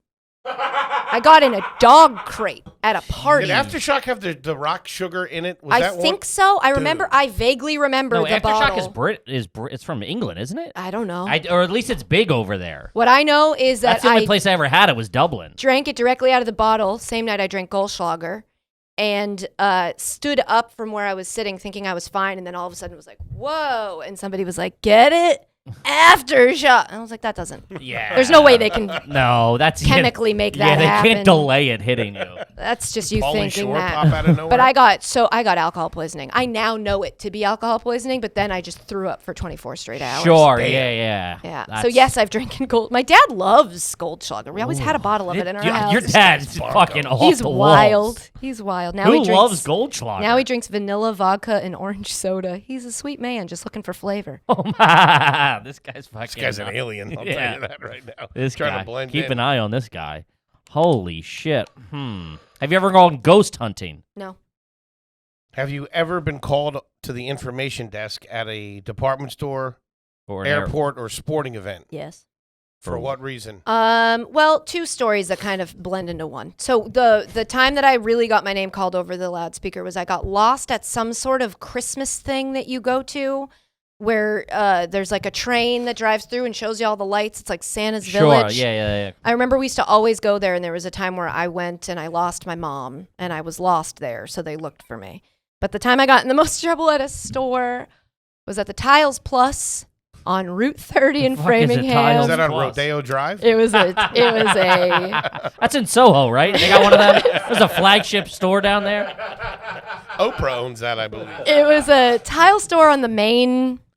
I got in a dog crate at a party. Did Aftershock have the rock sugar in it? Was I that think one? so. I vaguely remember No, the Aftershock bottle. it's from England, isn't it? I don't know. Or at least it's big over there. What I know is that That's the only I place I ever had it was Dublin. drank it directly out of the bottle. Same night I drank Goldschlager. And stood up from where I was sitting thinking I was fine. And then all of a sudden it was like, whoa. And somebody was like, get it? Aftershock. And I was like, that doesn't. Yeah. There's no way they can No, that's chemically make that Yeah, they happen. can't delay it hitting you. That's just you Pauly thinking Shore that. pop out of nowhere. But I got alcohol poisoning. I now know it to be alcohol poisoning, but then I just threw up for 24 straight hours. Sure, Damn. yeah. Yeah. So That's- yes, I've drinking gold. My dad loves Goldschlager. We always had a bottle of it in our house. Your dad's guy's fucking off He's the wild. walls. He's wild. Now Who he drinks, loves Goldschlager? Now he drinks vanilla vodka and orange soda. He's a sweet man, just looking for flavor. Oh my! This guy's fucking. This guy's an alien. I'll Yeah. tell you that right now. This Trying guy. to blend Keep in. an eye on this guy. Holy shit. Have you ever gone ghost hunting? No. Have you ever been called to the information desk at a department store, Or an airport, or sporting event? Yes. For what reason? Well, two stories that kind of blend into one. So the time that I really got my name called over the loudspeaker was I got lost at some sort of Christmas thing that you go to where there's like a train that drives through and shows you all the lights. It's like Santa's Village. Sure, yeah. I remember we used to always go there, and there was a time where I went and I lost my mom, and I was lost there, so they looked for me. But the time I got in the most trouble at a store was at the Tiles Plus on Route 30 in The fuck is a Framingham. Tiles Is that on Plus. Rodeo Drive? It was a That's in Soho, right? They got one of them. There's a flagship store down there. Oprah owns that, I believe. it was a tile store on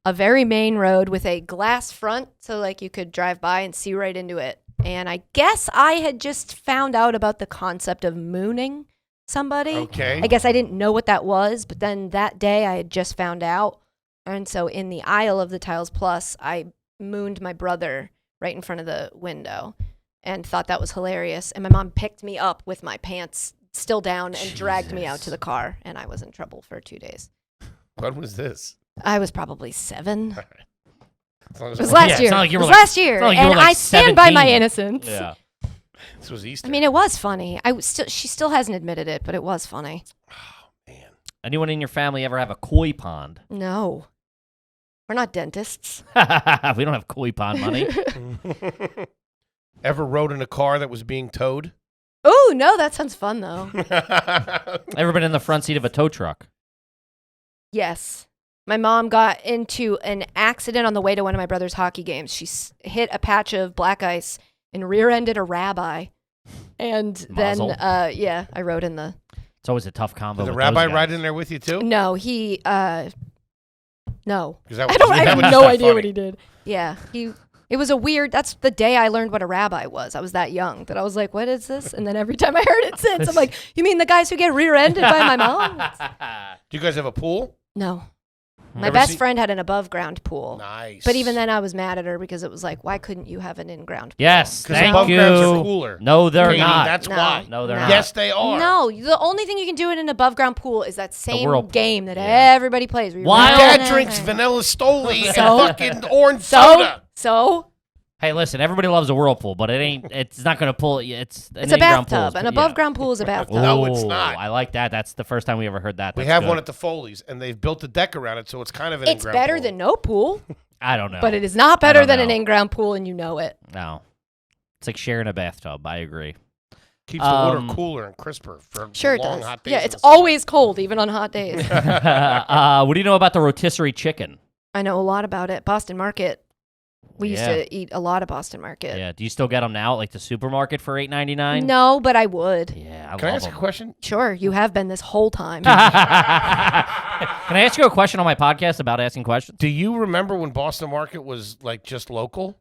a very main road with a glass front, so like you could drive by and see right into it. And I guess I had just found out about the concept of mooning somebody. Okay. I guess I didn't know what that was, but then that day I had just found out. And so in the aisle of the Tiles Plus, I mooned my brother right in front of the window and thought that was hilarious. And my mom picked me up with my pants still down and dragged me out to the car, and I was in trouble for 2 days. When was this? I was probably 7. As long as It was it last it's year. not like you It were was like- last year. it's not like you were And like I stand by my 17. innocence. Yeah. This was Easter. I mean, it was funny. She still hasn't admitted it, but it was funny. Man. Anyone in your family ever have a koi pond? No. We're not dentists. We don't have koi pond money. Ever rode in a car that was being towed? Oh, no, that sounds fun, though. Ever been in the front seat of a tow truck? Yes. My mom got into an accident on the way to one of my brother's hockey games. She hit a patch of black ice and rear-ended a rabbi. And Mazel. then, I rode in the... It's always a tough combo. Did the with rabbi those ride guys. in there with you too? No, he... No. 'Cause that I was- that have was no just idea funny. what he did. Yeah, it was a weird, that's the day I learned what a rabbi was. I was that young that I was like, what is this? And then every time I heard it since, I'm like, you mean the guys who get rear-ended by my mom? Do you guys have a pool? No. My Ever best see- friend had an above-ground pool. Nice. But even then I was mad at her because it was like, why couldn't you have an in-ground pool? Yes, Because thank above you. grounds are cooler. No, they're Katie, not. That's No. why. No, they're No. not. Yes, they are. No, the only thing you can do in an above-ground pool is that same whirlpool. game that Yeah. everybody plays. where you Why- run Dad and- drinks vanilla Stoli and So? fucking orange soda. So? Hey, listen, everybody loves a whirlpool, but it's not going to pull. It's an It's a in-ground pool. bathtub. An above-ground pool is a bathtub. No, it's Ooh, not. I like that. That's the first time we ever heard that. We That's have good. one at the Foley's, and they've built a deck around it, so it's kind of an It's in-ground better pool. than no pool, I don't know. but it is not better don't than an know. in-ground pool, and you know it. No. It's like sharing a bathtub. I agree. Keeps the water Um, cooler and crisper for Sure it long, does. hot days. Yeah, in it's the summer. always cold, even on hot days. What do you know about the rotisserie chicken? I know a lot about it. Boston Market. We used Yeah. to eat a lot of Boston Market. Yeah. Do you still get them now, at, like the supermarket for $8.99? No, but I would. Yeah, Can I love ask a 'em. question? Sure, you have been this whole time. Can I ask you a question on my podcast about asking questions? Do you remember when Boston Market was like just local?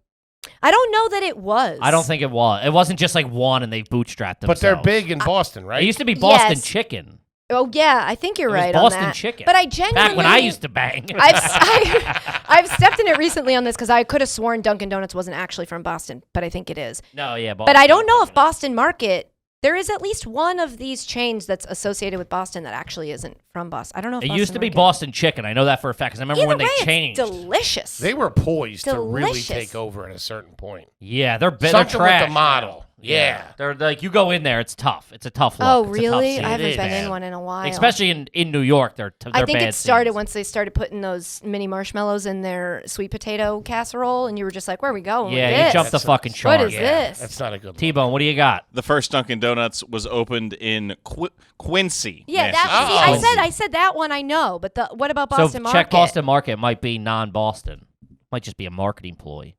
I don't know that it was. I don't think it was. It wasn't just like one and they bootstrapped themselves. But they're big in Boston, right? It used to be Boston Yes. Chicken. Oh yeah, I think you're It was right Boston on that. Chicken. But I genuinely Back when I used to bang. I've stepped in it recently on this because I could have sworn Dunkin' Donuts wasn't actually from Boston, but I think it is. No, yeah. But I don't know if Boston Market There is at least one of these chains that's associated with Boston that actually isn't from Boston. I don't know if It Boston used to be Market- Boston Chicken. I know that for a fact because I remember Either when way, they it's changed. delicious. They were poised to really Delicious. take over at a certain point. Yeah, they're Something trash. with the model. Yeah. They're like, you go in there, it's tough. It's a tough look. Oh, It's a tough really? scene. I haven't It been is. in one in a while. Especially in New York, they're I think bad it started scenes. once they started putting those mini marshmallows in their sweet potato casserole, and you were just like, "Where are we going with Yeah, you this? jumped the fucking What shark. is this?" That's not a good look. T-Bone, what do you got? The first Dunkin' Donuts was opened in Quincy. Yeah, Massachusetts. see, I said that one I know, but what about Boston so Market? check Boston Market. It might be non-Boston. Might just be a marketing ploy.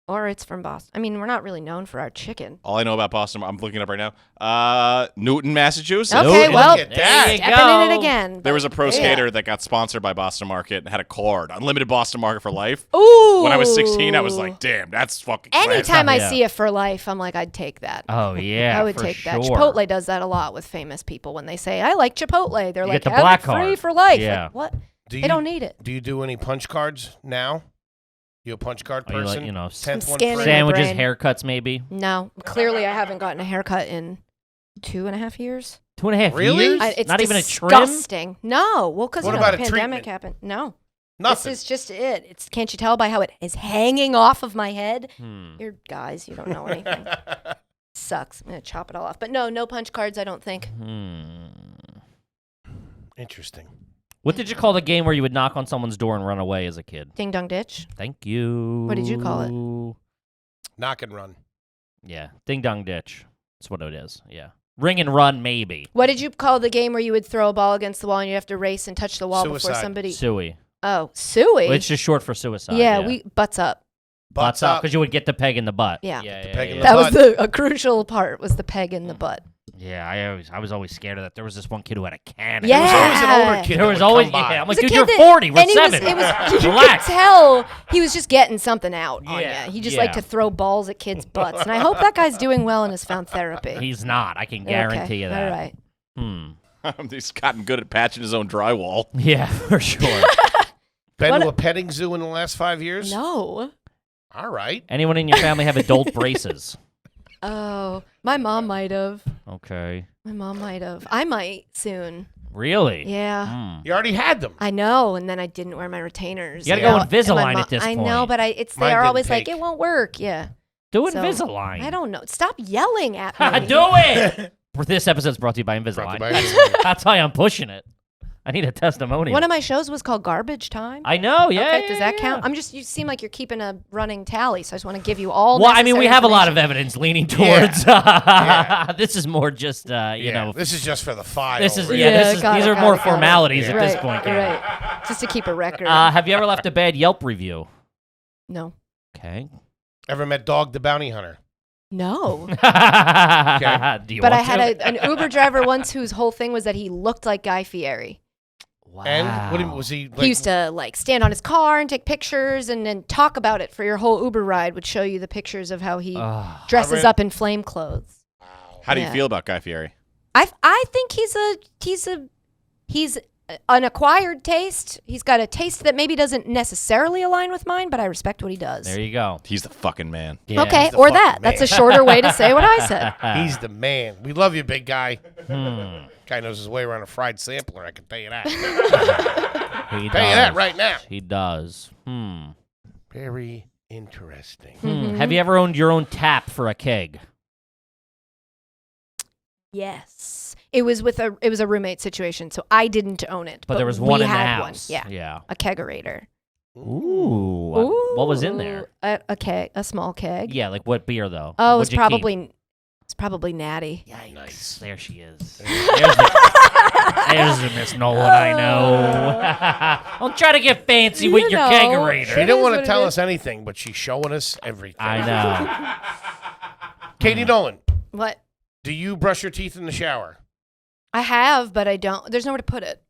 Or it's from Boston. I mean, we're not really known for our chicken. All I know about Boston, I'm looking it up right now. Newton, Massachusetts. Okay, well, at that. There you stepping go. in it again. There was a pro Yeah. skater that got sponsored by Boston Market and had a card, unlimited Boston Market for life. Ooh. When I was 16, I was like, damn, that's fucking classy. Anytime I Yeah. see it for life, I'm like, I'd take that. Oh yeah, I would for take sure. that. Chipotle does that a lot with famous people when they say, I like Chipotle. They're You like, get the have black it free card. for life. Yeah. Like, what? Do They don't need it. Do you do any punch cards now? You a punch card Are you person? like, 10th one scanning free? my sandwiches, brain. haircuts, maybe No. Clearly, I haven't gotten a haircut in 2.5 years. 2.5 Really? years. It's Not even a trim. disgusting. No. Well, because What the about a pandemic treatment? happened. No. Nothing. This is just it. Can't you tell by how it is hanging off of my head? Hmm. You're guys, you don't know anything. Sucks. I'm going to chop it all off. But no punch cards, I don't think. Interesting. What did you call the game where you would knock on someone's door and run away as a kid? Ding dong ditch. Thank you. What did you call it? Knock and run. Yeah, ding dong ditch. That's what it is. Yeah, ring and run maybe. What did you call the game where you would throw a ball against the wall and you have to race and touch the wall before Suicide. somebody? Suey. Oh, suey. Which is short for suicide. yeah, we butts up. Butts up. because you would get the peg in the butt. Yeah. yeah, peg in the yeah. That was butt. a crucial part. Was the peg in the butt? Yeah, I was always scared of that. There was this one kid who had a cannon. Yeah. There was always an older kid. There that was would always, come by. yeah. I'm like, It was dude, a you're kid 40. We're and he was- 7. It was you could Relax. tell he was just getting something out on Yeah. you. He just Yeah. liked to throw balls at kids' butts, and I hope that guy's doing well and has found therapy. He's not. I can guarantee Okay, you that. All right. He's gotten good at patching his own drywall. Yeah, for sure. Been What to a- a petting zoo in the last 5 years? No. All right. Anyone in your family have adult braces? Oh, my mom might have. Okay. My mom might have. I might soon. Really? Yeah. Hmm. You already had them. I know, and then I didn't wear my retainers. You gotta Yeah. go And my Invisalign mo- at this I point. know, but Mine they're didn't always like, take. it won't work. Yeah. Do So, Invisalign. I don't know. Stop yelling at me. Do it! This episode's brought to you by Brought to Invisalign. you by Invisalign. That's why I'm pushing it. I need a testimonial. One of my shows was called Garbage Time. I know, yeah. Okay, yeah, does that yeah. count? You seem like you're keeping a running tally, so I just want to give you all. Well, I mean, we necessary have a lot of information. evidence leaning Yeah. towards. Yeah. This is more just, you Yeah, know. this is just for the file. This is really. these got are it, got more it, got it. formalities at right, this point. Karen. Right. Just to keep a record. Have you ever left a bad Yelp review? No. Okay. Ever met Dog the Bounty Hunter? No. Do you But I want had to? an Uber driver once whose whole thing was that he looked like Guy Fieri. Wow. And what was he? Like, He used to stand on his car and take pictures and then talk about it for your whole Uber ride. Would show you the pictures of how he Ugh. dresses I up in flame clothes. How do you Yeah. feel about Guy Fieri? I think he's an acquired taste. He's got a taste that maybe doesn't necessarily align with mine, but I respect what he does. There you go. He's the fucking man. Yeah. Okay, He's the or fucking that. That's a man. shorter way to say what I said. He's the man. We love you, big guy. Hmm. Guy knows his way around a fried sampler. I can tell you that. He Tell you that right now. He does. Very interesting. Have you ever owned your own tap for a keg? Yes. It was a roommate situation, so I didn't own it. But there was one we in the had house. One. Yeah. Yeah. A kegerator. Ooh. What was in there? A small keg. Yeah, like what beer though? Oh, What'd you keep? it's probably natty. Nice. There she is. There's the Miss Nolan I know. Don't try to get fancy with You your know. She kegerator. It didn't is want what to it tell is. us anything, but she's showing us everything. I know. Katie Nolan, What? do you brush your teeth in the shower? I have, but I don't. There's nowhere to put it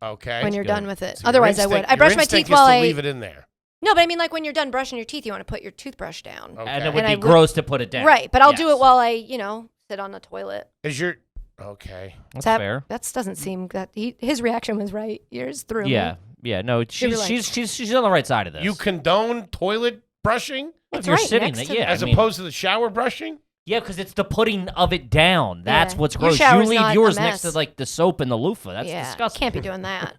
Okay. when you're good. done with it. So your Otherwise, I would. instinct- I brush your my instinct teeth is while to I. leave it in there. No, but I mean, like when you're done brushing your teeth, you want to put your toothbrush down. Okay. And it would And be I would- gross to put it down. Right, but I'll do Yes. it while I, sit on the toilet. Is your okay? That's That, fair. That doesn't seem that his reaction was right. Yours threw me. Yeah. Yeah. No, You're right. she's on the right side of this. You condone toilet brushing if It's you're right sitting next there, to yeah. as I mean, opposed to the shower brushing? Yeah, because it's the putting of it down. That's Yeah. what's Your gross. You shower's leave not a yours next mess. to like the soap and the loofah. That's disgusting. Can't be doing that.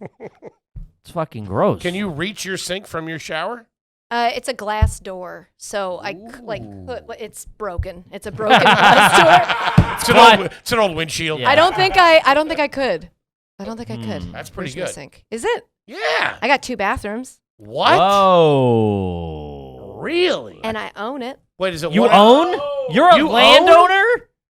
It's fucking gross. Can you reach your sink from your shower? It's a glass door, so it's broken. It's a broken glass door. It's an old windshield. Yeah. I don't think I could. I don't think I could. That's pretty Where's my good. sink? Is it? Yeah. I got 2 bathrooms, What? Whoa. Really? and I own it. Wait, is it You one? own? You're a You landowner?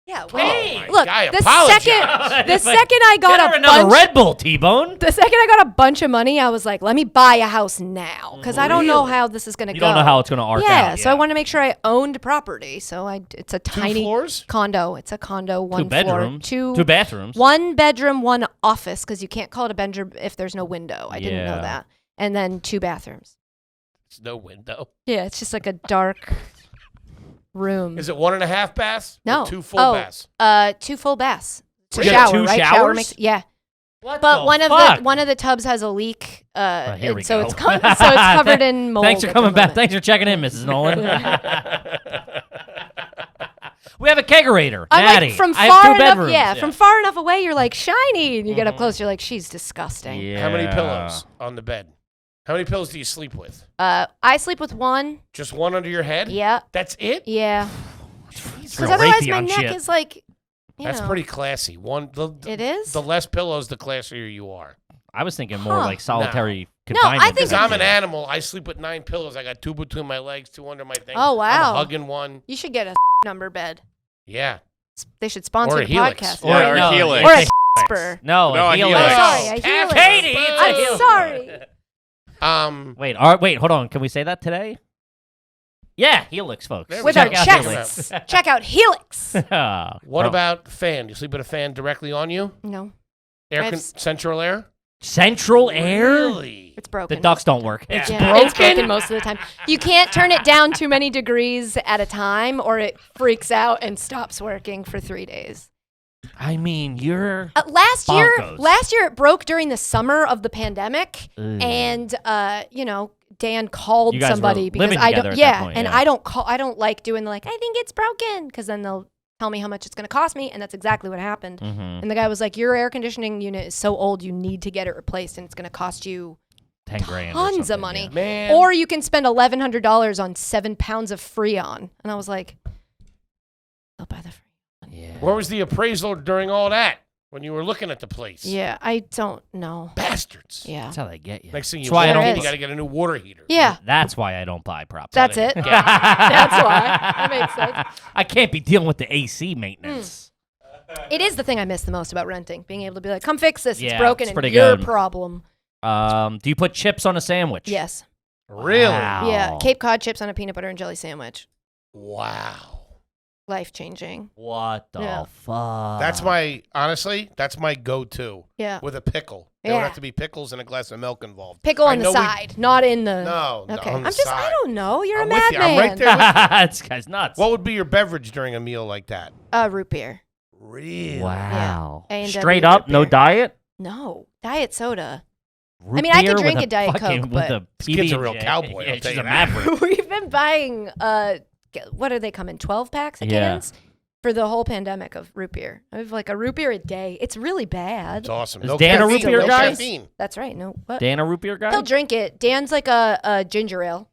Yeah. Oh my Look, God, I the apologize. second I got Get her a another bunch, Red Bull, T-Bone. the second I got a bunch of money, I was like, let me buy a house now, because I don't know how this is gonna go. You don't know how it's gonna arc out. So I want to make sure I owned property. So it's a 2 tiny floors? condo. It's a condo, 1 2 bedrooms. floor, 2 bathrooms. 1 bedroom, 1 office, because you can't call it a bedroom if there's no window. I didn't know Yeah. that. And then 2 bathrooms. There's no window. Yeah, it's just like a dark room. Is it 1.5 baths? No. Or 2 full baths? 2 full baths. It's a You got shower, 2 right? Shower showers? makes yeah. What But the one fuck? of the tubs has a leak. Here and we so go. it's so it's covered in mold. Thanks for at the coming back. moment. Thanks for checking in, Mrs. Nolan. We have a kegerator. I'm Natty. like from I have far 2 enough, bedrooms. yeah, from far enough away, you're like shiny, and you get up close, you're like, she's disgusting. Yeah. How many pillows on the bed? How many pillows do you sleep with? I sleep with 1. Just 1 under your head? Yeah, That's it? yeah. Jesus. Because Real otherwise, my Raytheon neck shit. is like, you That's know. pretty classy. It is? The less pillows, the classier you are. I was thinking more Huh. like solitary No, confinement. I think Because I'm an animal. I sleep with 9 pillows. I got 2 between my legs, 2 under my thing. Oh, wow. I'm hugging one. You should get a number bed. Yeah. They should sponsor Or a the helix. podcast. Yeah, or no, Helix. Or a Casper. No, No, a a helix. helix. I'm sorry, a helix. Katie, it's a I'm helix. sorry. Wait, hold on. Can we say that today? Yeah, Helix, folks. There we With go. our Check out chests. Helix. Check out Helix. What about fan? You sleep with a fan directly on you? No, Air central air? Central Air? Really? it's broken. The ducts don't work. It's Yeah, it's broken most of the time. You can't turn it down too many degrees at a time, or it freaks out and stops working for 3 days. I mean, you're Last Bonkos. year it broke during the summer of the pandemic, Ugh. and Dan called You guys were somebody because living I together don't. at that Yeah, point, and yeah. I don't like doing the like. I think it's broken because then they'll tell me how much it's going to cost me, and that's exactly what happened. Mhm. And the guy was like, "Your air conditioning unit is so old, you need to get it replaced, and it's going to cost you 10 grand. or tons of something, money, yeah. Man. or you can spend $1,100 on 7 pounds of Freon." And I was like, "I'll buy the Freon." Yeah. Where was the appraisal during all that when you were looking at the place? Yeah, I don't know. Bastards. Yeah, That's how they get you. Next thing you That's why I walk don't. in, is. you got to get a new water heater. yeah, That's why I don't buy property. that's it. Yeah. That's why. That makes sense. I can't be dealing with the AC maintenance. It is the thing I miss the most about renting, being able to be like, "Come fix this. Yeah, it's broken, it's and pretty your good. problem." Do you put chips on a sandwich? Yes. Really? Wow. Yeah, Cape Cod chips on a peanut butter and jelly sandwich. Wow. Life changing. What the Yeah. fuck? That's my go-to Yeah. with a pickle. There would Yeah. have to be pickles and a glass of milk involved. Pickle I on the know we- side, not in the. No, Okay. on I'm the just. side. I don't know. You're I'm a with you. I'm madman. right there with you. This guy's nuts. What would be your beverage during a meal like that? Root beer. Really? Wow. A&W Straight up, root no beer. diet? No, diet soda. Root mean, I could beer drink with a Diet fucking- Coke, with but- a This kid's a real PB&J. cowboy, Yeah, I'll she's tell you a that. maverick. We've been buying. What do they come in? 12 packs of Yeah. cans for the whole pandemic of root beer. I have like a root beer a day. It's really bad. It's awesome. Is No Dan a caffeine, root beer no guy? caffeine. That's right. No. What? Dan a root beer guy? He'll drink it. Dan's like a ginger ale.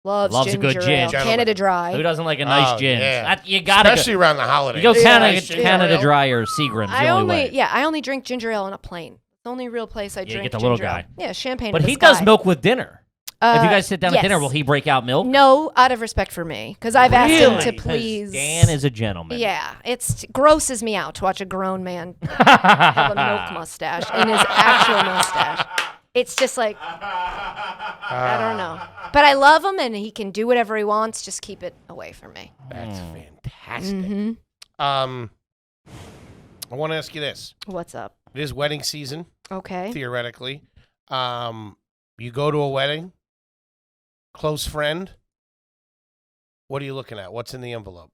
Loves a good ginger gin. ale. Gentleman. Canada Dry. Who doesn't like a nice Oh, gin? yeah. You gotta Especially around the holidays. go. You go Yeah, Canada, nice ginger Canada ale. Dry or Seagram's. I the only way. only drink ginger ale on a plane. It's the only real place I Yeah, drink get the little ginger ale. guy. Yeah, champagne. But in the he does sky. milk with dinner. If you guys sit down at yes. dinner, will he break out milk? No, out of respect for me, because I've asked him to 'Cause please. Dan is a gentleman. Yeah, it grosses me out to watch a grown man have a milk mustache in his actual mustache. It's just like, I don't know. But I love him, and he can do whatever he wants. Just keep it away from me. That's fantastic. Mm-hmm. I want to ask you this. What's up? It is wedding season, Okay. theoretically. You go to a wedding, close friend. What are you looking at? What's in the envelope?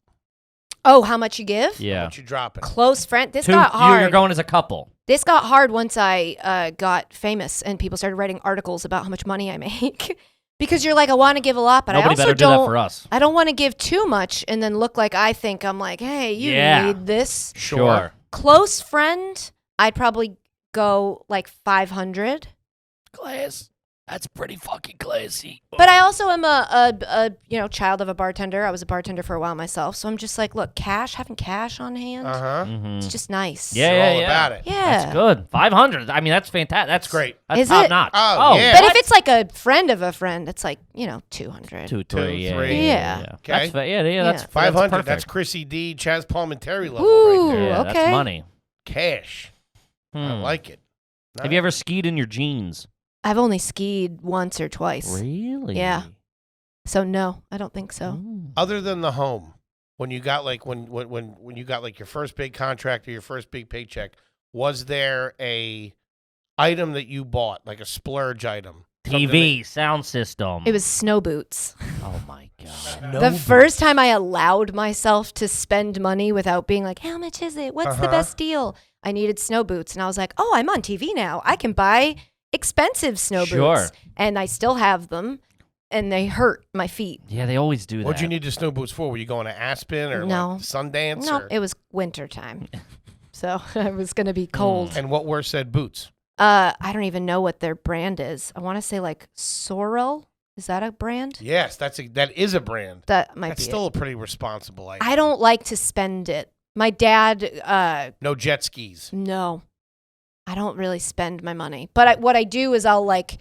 Oh, how much you give? Yeah. What you dropping? Close friend. This Two, got hard. you're going as a couple. This got hard once I got famous and people started writing articles about how much money I make. Because you're like, I want to give a lot, but Nobody I also better do that for us. I don't want to give too much and then look like I think I'm like, hey, you need this. Sure. Close friend, I'd probably go like 500. Class. That's pretty fucking classy. But I also am a child of a bartender. I was a bartender for a while myself, so I'm just like, look, having cash on hand, it's just nice. Yeah, all about it. Yeah, that's good. 500. I mean, that's fantastic. That's great. That's Is top it? notch. Oh, yeah. But if it's like a friend of a friend, it's like 200. 2, 3, 2, yeah. 3. Yeah. Okay. That's that's 500. perfect. That's Chrissy D, Chaz Palminteri level Ooh, right there. Yeah, okay. that's money. Cash. I like it. Have you ever skied in your jeans? I've only skied once or twice. Really? Yeah. So no, I don't think so. Other than the home, when you got like when you got like your first big contract or your first big paycheck, was there a item that you bought, like a splurge item? TV, sound system. It was snow boots. Oh my god. The first time I allowed myself to spend money without being like, how much is it? What's the best deal? I needed snow boots. And I was like, oh, I'm on TV now. I can buy expensive snow boots. And I still have them. And they hurt my feet. Yeah, they always do that. What'd you need the snow boots for? Were you going to Aspen or No. like Sundance? No, or? it was winter time. So it was going to be cold. And what were said boots? I don't even know what their brand is. I want to say like Sorel. Is that a brand? Yes, that is a brand. That might That's be still it. a pretty responsible item. I don't like to spend it. My dad, No jet skis. no. I don't really spend my money. But what I do is I'll like,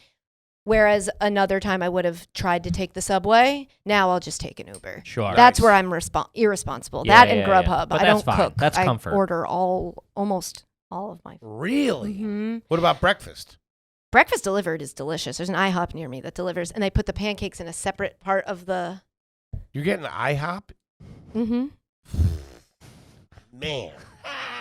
whereas another time I would have tried to take the subway, now I'll just take an Uber. Sure. That's where I'm irresponsible. Yeah, that and yeah, Grubhub. but I that's don't fine. cook. That's comfort. I order almost all of my food. Really? Mhm. What about breakfast? Breakfast delivered is delicious. There's an IHOP near me that delivers, and they put the pancakes in a separate part of the. You're getting IHOP? Mm-hmm. Man.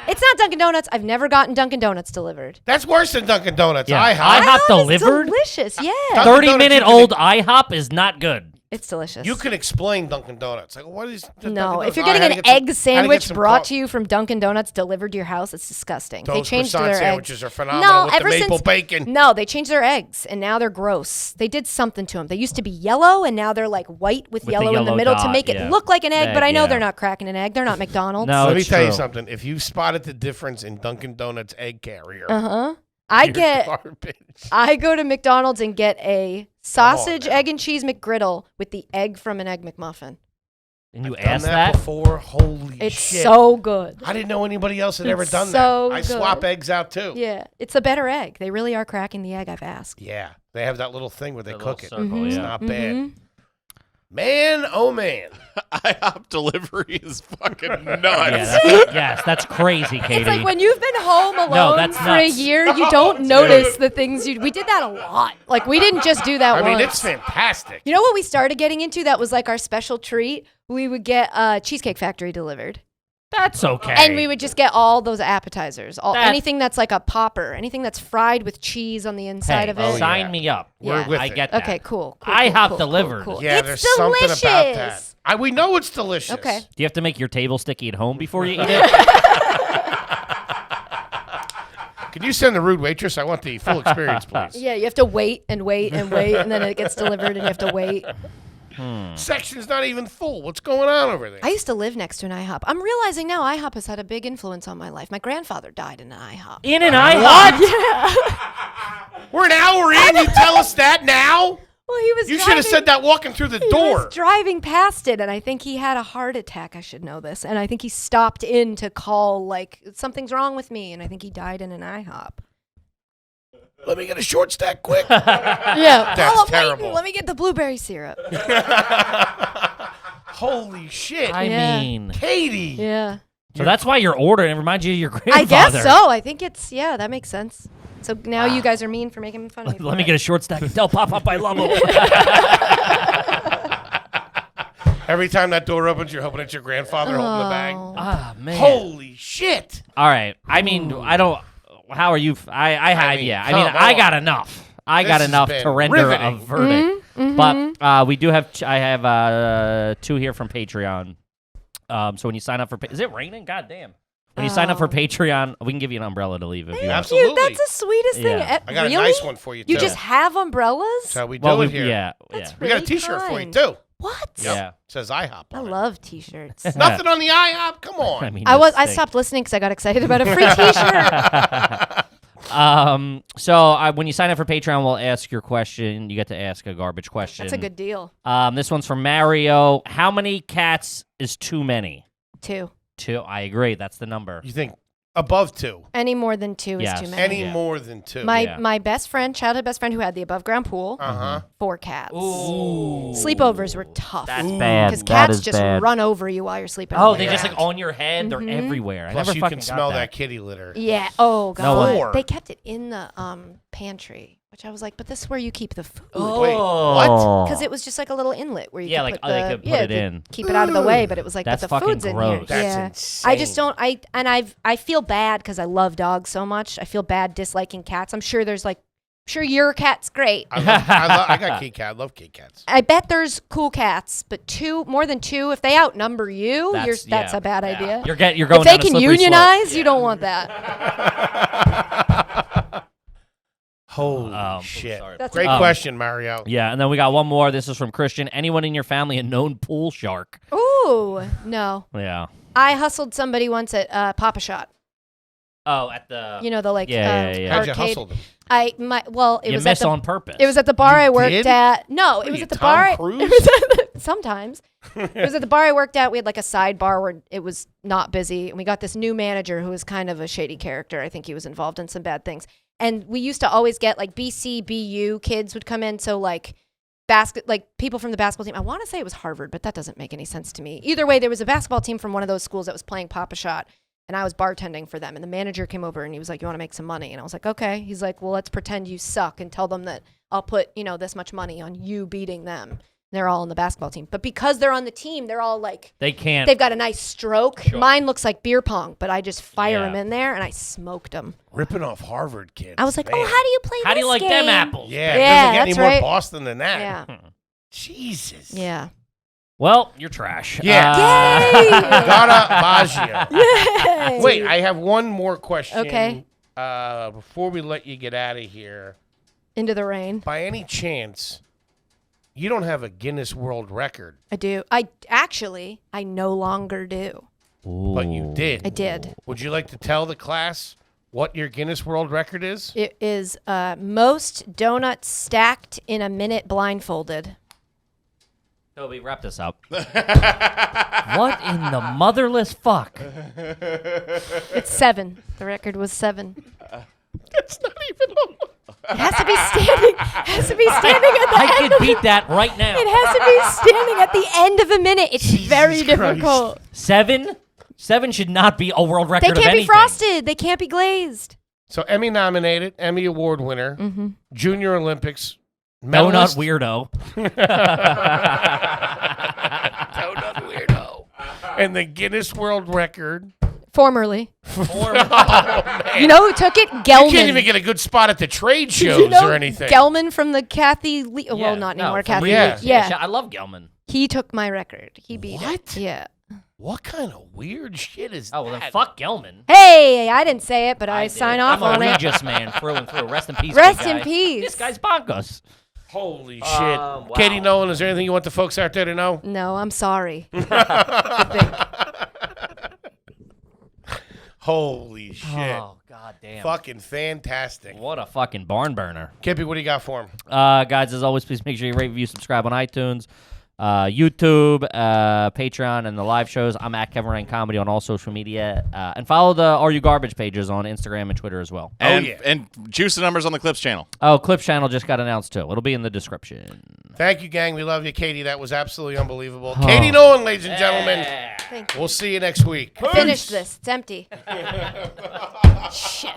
It's not Dunkin' Donuts. I've never gotten Dunkin' Donuts delivered. That's worse than Dunkin' Donuts. Yeah. IHOP. IHOP It's delivered? delicious. Yeah, Dunkin' Donuts, 30-minute you can- old IHOP is not good. it's delicious. You can explain Dunkin' Donuts. Like, what is the No, Dunkin' if Donuts? you're Oh, I getting had an to get some- egg I had to sandwich get some brought to you from Dunkin' Donuts delivered to your house, it's disgusting. Those They changed croissant their sandwiches eggs. are phenomenal with the ever maple since, bacon. No, they changed their eggs, and now they're gross. They did something to them. They used to be yellow, and now they're like white with the yellow in the yellow middle to dot, make it yeah. look like an egg. But I know Yeah. they're not cracking an egg. They're not McDonald's. No. Let me it's tell you true. something. If you spotted the difference in Dunkin' Donuts egg carrier, I you're get. garbage. I go to McDonald's and get a sausage, now. egg and cheese McGriddle with the egg from an Egg McMuffin. And you Done asked that that? before. Holy It's shit! so good. I didn't know anybody else had ever It's done so that. I good. swap eggs out too. Yeah, it's a better egg. They really are cracking the egg. I've asked. Yeah, they have that little thing where they The cook it. little circle, It's yeah. not bad. Mhm. Man, oh man. IHOP delivery is fucking nuts. Yes, that's crazy, Katie. It's like when you've been home alone that's for a nuts. year, you don't notice the things we did that a lot. Like we didn't just do that I once. mean, it's fantastic. You know what we started getting into that was like our special treat? We would get Cheesecake Factory delivered. That's okay. And we would just get all those appetizers. That- Anything that's like a popper, anything that's fried with cheese on the inside Hey, of it. sign me up. Yeah. with I it. get that. Okay, cool. IHOP delivered. Yeah, It's there's delicious. something about that. We know it's delicious. Okay. Do you have to make your table sticky at home before you eat it? Can you send the rude waitress? I want the full experience, please. Yeah, you have to wait and wait and wait, and then it gets delivered, and you have to wait. Section's not even full. What's going on over there? I used to live next to an IHOP. I'm realizing now IHOP has had a big influence on my life. My grandfather died in an IHOP. In an IHOP? We're an hour in. You tell us that now? Well, he was. You should have said that walking through the He door. was driving past it, and I think he had a heart attack. I should know this. And I think he stopped in to call, like, something's wrong with me. And I think he died in an IHOP. Let me get a short stack quick. Yeah. That's wait, terrible. let me get the blueberry syrup. Holy shit. I Yeah. mean, Yeah. so that's why you're ordering. It reminds you of your grandfather. I guess so. I think it's, yeah, that makes sense. So now you guys are mean for making fun of me. Let me get a short stack of Del Pop-Up. I love them. Every time that door opens, you're hoping it's your grandfather holding the bag. Ah, man. Holy shit. All right. I mean, I don't. How are you? I mean, yeah. I come mean, I on. got enough. I This got has enough been to render riveting. a verdict. But we do have. I have 2 here from Patreon. So when you sign up for, is it raining? God damn. When you sign up for Patreon, we can give you an umbrella to leave if you want. Absolutely. That's the sweetest thing. Yeah. I got really? a nice one for you, too. You just have umbrellas? That's how we do it here. Yeah. That's We got a really T-shirt for you, kind. too. What? Yeah. It says IHOP I on it. love T-shirts. Nothing on the IHOP? Come on. I mean, I stopped listening because I got excited about a free T-shirt. When you sign up for Patreon, we'll ask your question. You get to ask a garbage question. That's a good deal. This one's from Mario. How many cats is too many? 2. 2. I agree. That's the number. You think above 2? Any more than 2 Yes. is too many. Any Yeah. more than 2? My best friend, childhood best friend who had the above ground pool, Uh-huh. 4 cats. Ooh. Sleepovers were tough. That's bad. Because That cats is just bad. run over you while you're sleeping. Oh, on the they just ground. like on your head. They're everywhere. I Plus, never you fucking can got smell that. that kitty litter. Yeah. Oh god. No one- They kept it in the pantry, which I was like, but this is where you keep the food. Wait, what? Because it was just like a little inlet where you Yeah, could like, put they the, could put it to in. keep it out of the way, but it was like, That's but the fucking food's in gross. here. That's yeah. insane. I just don't. I feel bad because I love dogs so much. I feel bad disliking cats. I'm sure there's like, your cat's great. I got Kit Kat. I love Kit Kats. I bet there's cool cats, but more than 2, if they outnumber you, that's a bad idea. You're going If down they a can slippery slope. unionize, you don't want that. Holy shit. sorry. That's Great a- question, Mario. Yeah, and then we got one more. This is from Christian. Anyone in your family a known pool shark? Ooh, no. Yeah. I hustled somebody once at Papa Shot. Oh, at the. You know the like Yeah. How'd you arcade. hustle them? It You was at miss the on purpose. it was at the bar I worked did? at. No, What it are was you, at the Tom bar. Cruise? It was at sometimes. It was at the bar I worked at. We had like a side bar where it was not busy, and we got this new manager who was kind of a shady character. I think he was involved in some bad things. And we used to always get like BC, BU kids would come in, so like people from the basketball team. I want to say it was Harvard, but that doesn't make any sense to me. Either way, there was a basketball team from one of those schools that was playing Papa Shot. And I was bartending for them. And the manager came over and he was like, you want to make some money? And I was like, okay. He's like, well, let's pretend you suck and tell them that I'll put, this much money on you beating them. They're all on the basketball team. But because they're on the team, they're all like, They can't. they've got a nice stroke. Sure. Mine looks like beer pong, but I just fire Yeah. them in there and I smoked them. Ripping off Harvard kids. I was like, man. oh, how do you play How do you this like them game? apples? Yeah, Yeah, it doesn't get that's any more right. Boston than that. Yeah. Jesus. Yeah. Well, you're trash. Yeah. Yay! Gotta Baggio. Yay! Wait, I have one more question. Okay. Before we let you get out of here, Into the rain. by any chance, you don't have a Guinness World Record, I do. I no longer do. but you did. I did. Would you like to tell the class what your Guinness World Record is? It is most donuts stacked in a minute blindfolded. Toby, wrap this up. What in the motherless fuck? It's 7. The record was 7. That's not even. It has to be standing. Has to be standing at the I end. could beat that right now. It has to be standing at the end of a minute. It's very Christ. difficult. 7? 7 should not be a world record They of can't be anything. frosted. They can't be glazed. So Emmy nominated, Emmy Award winner, Mm-hmm. Junior Olympics Donut medalist. weirdo. Donut weirdo. And the Guinness World Record. Formerly. Oh, man. You know who took it? You Gelman. can't even get a good spot at the trade shows you know or anything. Gelman from the Kathy Lee. Yeah, Well, not anymore. from Kathy Yeah. Lee. Yeah. I love Gelman. He took my record. He beat What? it. Yeah. What kind of weird shit is Oh, well, then that? fuck Gelman. Hey, I didn't say it, but I did. sign off I'm on a it. Regis man through and through. Rest in peace. Rest big in guy. peace. This guy's bonkers. Holy shit. Wow. Katie Nolan, is there anything you want the folks out there to know? No, I'm sorry. Holy shit. Oh, god damn. Fucking fantastic. What a fucking barn burner. Kippy, what do you got for him? Guys, as always, please make sure you rate, review, subscribe on iTunes, YouTube, Patreon, and the live shows. I'm at Kevin Ryan Comedy on all social media. And follow the Are You Garbage pages on Instagram and Twitter as well. And, yeah. and juice the numbers on the Clips channel. Oh, Clips channel just got announced too. It'll be in the description. Thank you, gang. We love you, Katie. That was absolutely unbelievable. Katie Nolan, ladies and gentlemen. Thank you. We'll see you next week. Finish this. It's empty. Shit.